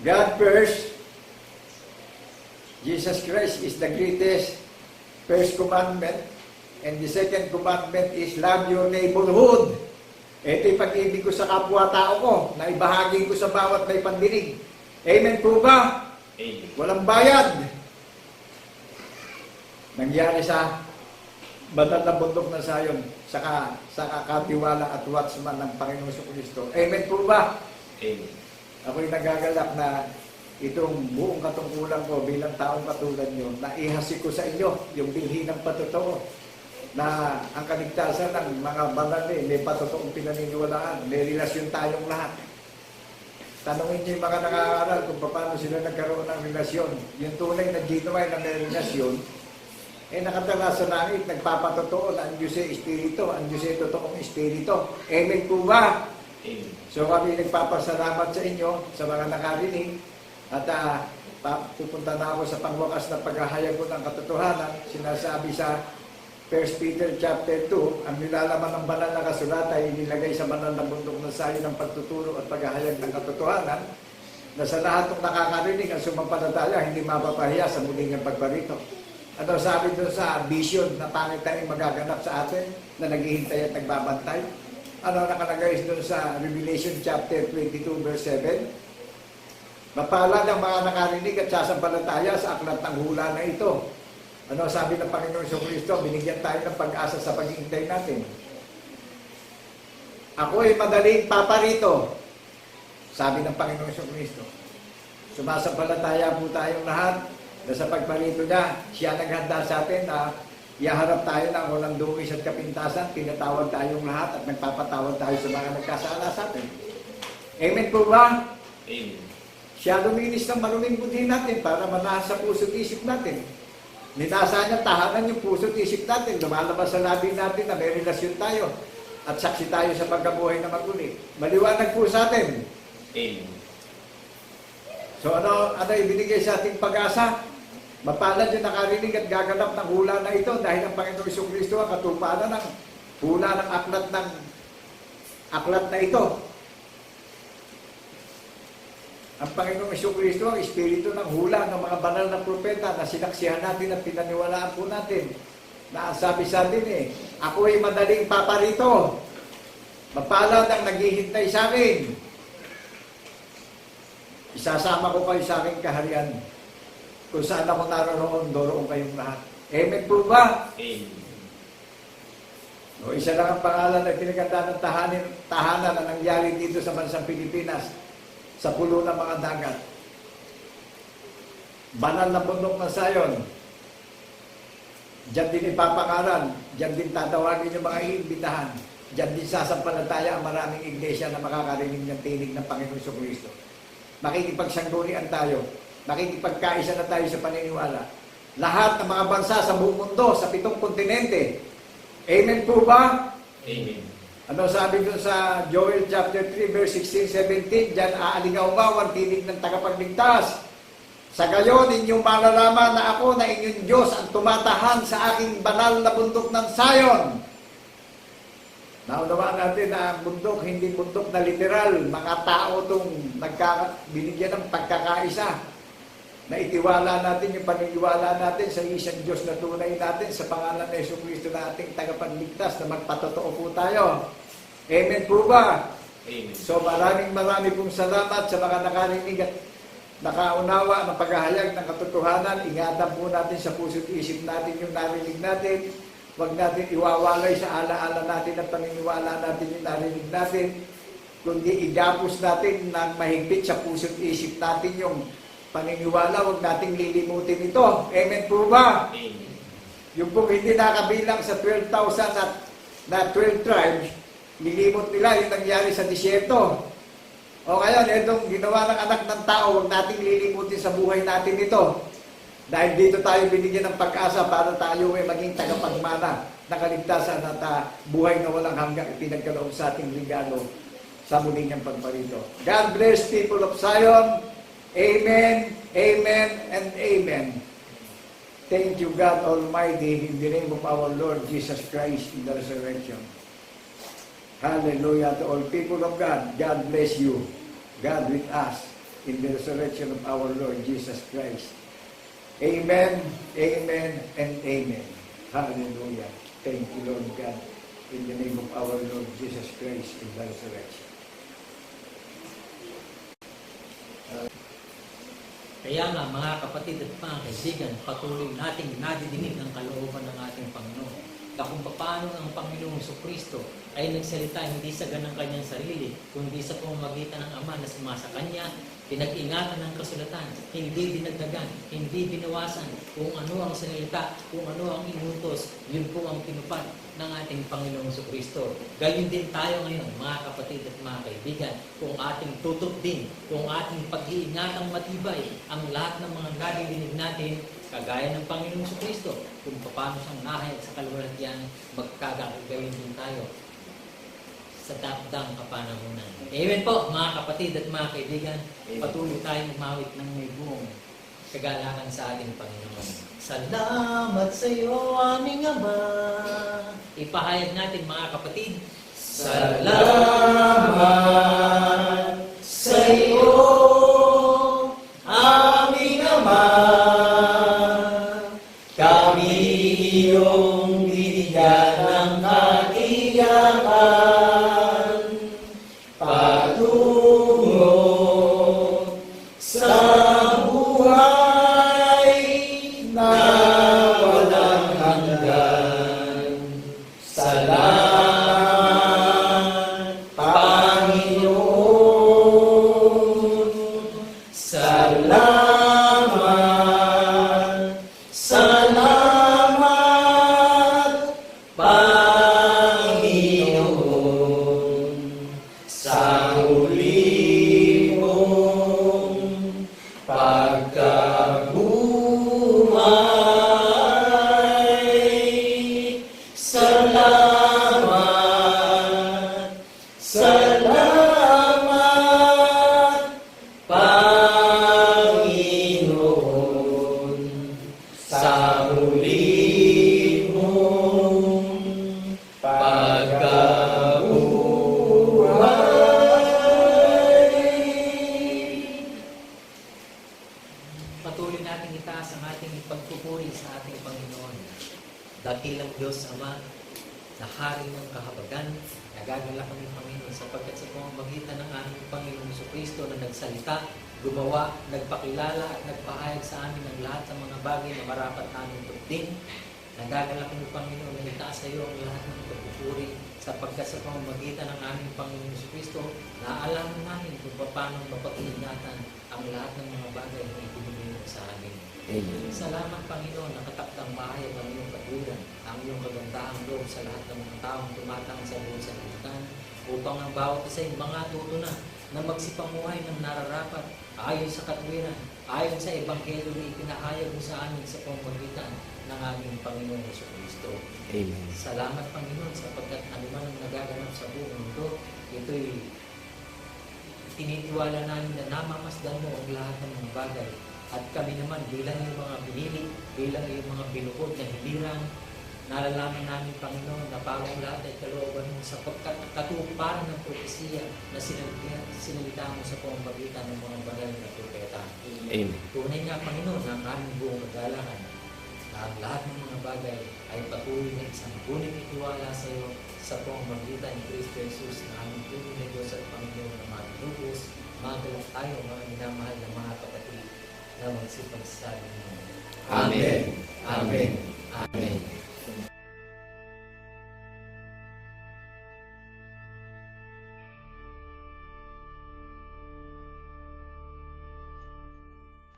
God first. Jesus Christ is the greatest first commandment. And the second commandment is love your neighborhood. Ito yung pag-ibig ko sa kapwa-tao ko na ibahagi ko sa bawat may pandinig. Amen po ba? Amen. Walang bayad. Nangyari sa banal na bundok ng Sayon sa kakatiwala at watchman ng Panginoon Kristo. Amen po ba? Amen. Ako'y nagagalak na itong buong katungkulan ko bilang taong katulad nyo, na ihasik ko sa inyo yung bilhin ng patotoo na ang kaligtasan ng mga banal may patotoong pinaniniwalaan, may relasyon tayong lahat. Tanungin niyo yung mga nakakaaral kung paano sila nagkaroon ng relasyon. Yung tunay na genuine na may relasyon, nakatala sa langit, nagpapatotoo na ang Diyos ay Espiritu, ang Diyos ay totoong Espiritu. Amen po ba? Amen. So kami nagpapasalamat sa inyo, sa mga nakarinig, at pupunta na ako sa pangwakas na paghahayag ko ng katotohanan. Sinasabi sa 1 Peter chapter 2, ang nilalaman ng banal na kasulatan ay inilagay sa banal na bundok ng Sayon ng pagtuturo at paghahayag ng katotohanan, na sa lahat ng nakakarinig ang sumampalataya hindi mapapahiya sa muling ng pagbarito. Ano sabi doon sa vision na pangit tayong magaganap sa atin na naghihintay at nagbabantay? Ano nakalagay doon sa Revelation chapter 22 verse 7? Mapalad ang mga nakarinig at sasampalataya sa aklat ng hula na ito. Ano sabi ng Panginoon Kristo? Binigyan tayo ng pag-asa sa paghihintay natin. Ako ay madaling paparito, sabi ng Panginoon Kristo. Sumasampalataya po tayong lahat na sa pagparito niya, siya naghanda sa atin na iharap tayo ng walang dungis at kapintasan, pinatawag tayong lahat at nagpapatawag tayo sa mga nagkasala sa atin. Amen po ba? Amen. Siya luminis ng maruming buti natin para manahan sa puso't isip natin. Ninasa niya tahanan yung puso't isip natin. Lumalabas sa labi natin na may relasyon tayo at saksi tayo sa pagkabuhay na maguli. Maliwanag po sa atin. Amen. So ano ibinigay sa ating pag-asa? Mapalad yung nakarinig at gaganap ng hula na ito dahil ang Panginoong Kristo ang katuparan ng hula ng aklat na ito. Ang Panginoong Kristo ang espiritu ng hula ng mga banal na propeta na sinaksihan natin at pinaniwalaan po natin. Na ang sabi sa atin ako ay madaling paparito. Mapalad ang naghihintay sa akin. Isasama ko kayo sa aking kaharian. Kung saan ako naroon, doroon kayong lahat. Amen po ba? Amen. O, isa lang ang pangalan na pinaganda ng tahanan na nangyari dito sa bansang Pilipinas, sa pulo ng mga dagat. banal na bundok ng Zion. Diyan din ipapangalan, diyan din tatawagin yung mga iimbitahan. Diyan din sasampalataya ang maraming iglesia na makakarinig ng tinig ng Panginoon Jesucristo. Makikipagsanggunian tayo, makikipagkaisa na tayo sa paniniwala. Lahat ng mga bansa sa buong mundo, sa 7 kontinente. Amen po ba? Amen. Ano sabi doon sa Joel chapter 3 verse 16-17, diyan aalingaw ang tinig ng tagapagligtas. Sa gayon, inyong malalaman na ako na inyong Diyos ang tumatahan sa aking banal na bundok ng Zion. Naunawaan natin na ang bundok, hindi bundok na literal. Mga tao itong binigyan ng pagkakaisa. Na itiwala natin yung paniniwala natin sa isang Diyos na tunay natin sa pangalan ng Jesucristo na ating tagapagligtas na magpatotoo po tayo. Amen po ba? Amen. So maraming pong salamat sa mga nakarinig at nakaunawa ng paghahayag ng katotohanan. Ingatan po natin sa puso't isip natin yung narinig natin. Huwag natin iwawalay sa alaala natin at paniniwala natin yung narinig natin. Kundi igapos natin ng mahigpit sa puso't isip natin yung paniniwala. Huwag nating lilimutin ito. Amen po ba? Amen. Yung pong hindi nakabilang sa 12,000 na 12 tribes, nilimot nila yung nangyari sa disyerto. O ngayon, itong ginawa ng anak ng tao, huwag nating lilimutin sa buhay natin ito. Dahil dito tayo binigyan ng pag-asa para tayo ay maging tagapagmana ng kaligtasan at buhay na walang hanggang ipinagkaloob sa ating regalo sa muling niyang pagparito. God bless people of Zion. Amen, amen, and amen. Thank you, God Almighty, in the name of our Lord Jesus Christ in the resurrection. Hallelujah to all people of God. God bless you. God with us in the resurrection of our Lord Jesus Christ. Amen, amen, and amen. Hallelujah. Thank you, Lord God, in the name of our Lord Jesus Christ in the resurrection. Kaya nga mga kapatid at mga kaibigan, patuloy nating nadidinig ang kalooban ng ating Panginoon. Na kung paano ang Panginoong Jesucristo ay nagsalita hindi sa ganang kanyang sarili, kundi sa pamamagitan ng Ama na sumasa kanya, pinag-ingatan ng kasulatan, hindi dinagdagan, hindi binawasan kung ano ang salita, kung ano ang inutos, yun po ang tinupad ng ating Panginoong Jesucristo. Gayon din tayo ngayon, mga kapatid at mga kaibigan, kung ating tutok din, kung ating pag-iingatang matibay ang lahat ng mga nadidinig natin, kagaya ng Panginoong Jesucristo, kung paano siyang nahayag sa kaluwalhatian, magkagawin din tayo sa dapdang kapanahunan. Amen po, mga kapatid at mga kaibigan, patuloy tayong umawit ng may buong kagalakan sa ating Panginoon. Salamat sa iyo, aming Ama. Ipahayag natin, mga kapatid, salamat sa iyo, aming Ama. Kami iyong binigyan ng katiyakan patungo sa buhay na walang hanggan. Salamat, Panginoon. Salamat, salamat, Panginoon, sa huli mong pagkabuhay. Salamat, salamat, Panginoon, sa huli mong pagkabuhay. Patuloy natin itaas ang ating pagpupuri sa ating Panginoon. Dakilang Diyos Ama, na hari ng kahabagan, nagagala kami, Panginoon, sapagkat sa pamamagitan ng aming Panginoong Jesucristo na nagsalita, gumawa, nagpakilala at nagpahayag sa amin ng lahat ng mga bagay na marapat namin tugtin. Nagagala kami, Panginoon, na itaas sa iyo ang lahat ng pagpupuri sapagkat sa pamamagitan ng aming Panginoong Jesucristo, naalaman namin kung paano mapag-iingatan ang lahat ng mga bagay na ibinigay mo sa amin. Amen. Salamat, Panginoon, nakatakdang mahayag ang iyong katwiran, ang iyong kagandahang loob sa lahat ng mga taong tumatang sa buong sanlibutan, upang ang bawat isa ay mga tutuna na magsipamuhay ng nararapat ayon sa katwiran, ayon sa ebanghelyo na ipinahayag mo sa amin sa pamamagitan ng aming Panginoon Jesucristo. Amen. Salamat, Panginoon, sapagkat anuman ang nagaganap sa buong mundo, ito'y tinitiwala namin na namamasdan mo ang lahat ng mga bagay. At kami naman bilang yung mga pinili, bilang yung mga binukod na hilirang, nalalaman namin, Panginoon, na parang lahat ay kalooban mo sapagkat katuparan ng propesiya na sinalita mo sa pamamagitan ng mga banal na propeta. Amen. Tunay nga, Panginoon, na ang aming buong kagalakan na ang lahat ng mga bagay ay patuloy na isang gunit itiwala sa iyo sa pamamagitan ni Kristo Jesus na aming tunay na Diyos at Panginoon na mga pinubos, magalak tayo, mga minamahal na mga kapatid na magsipagsabi mo. Amen. Amen. Amen.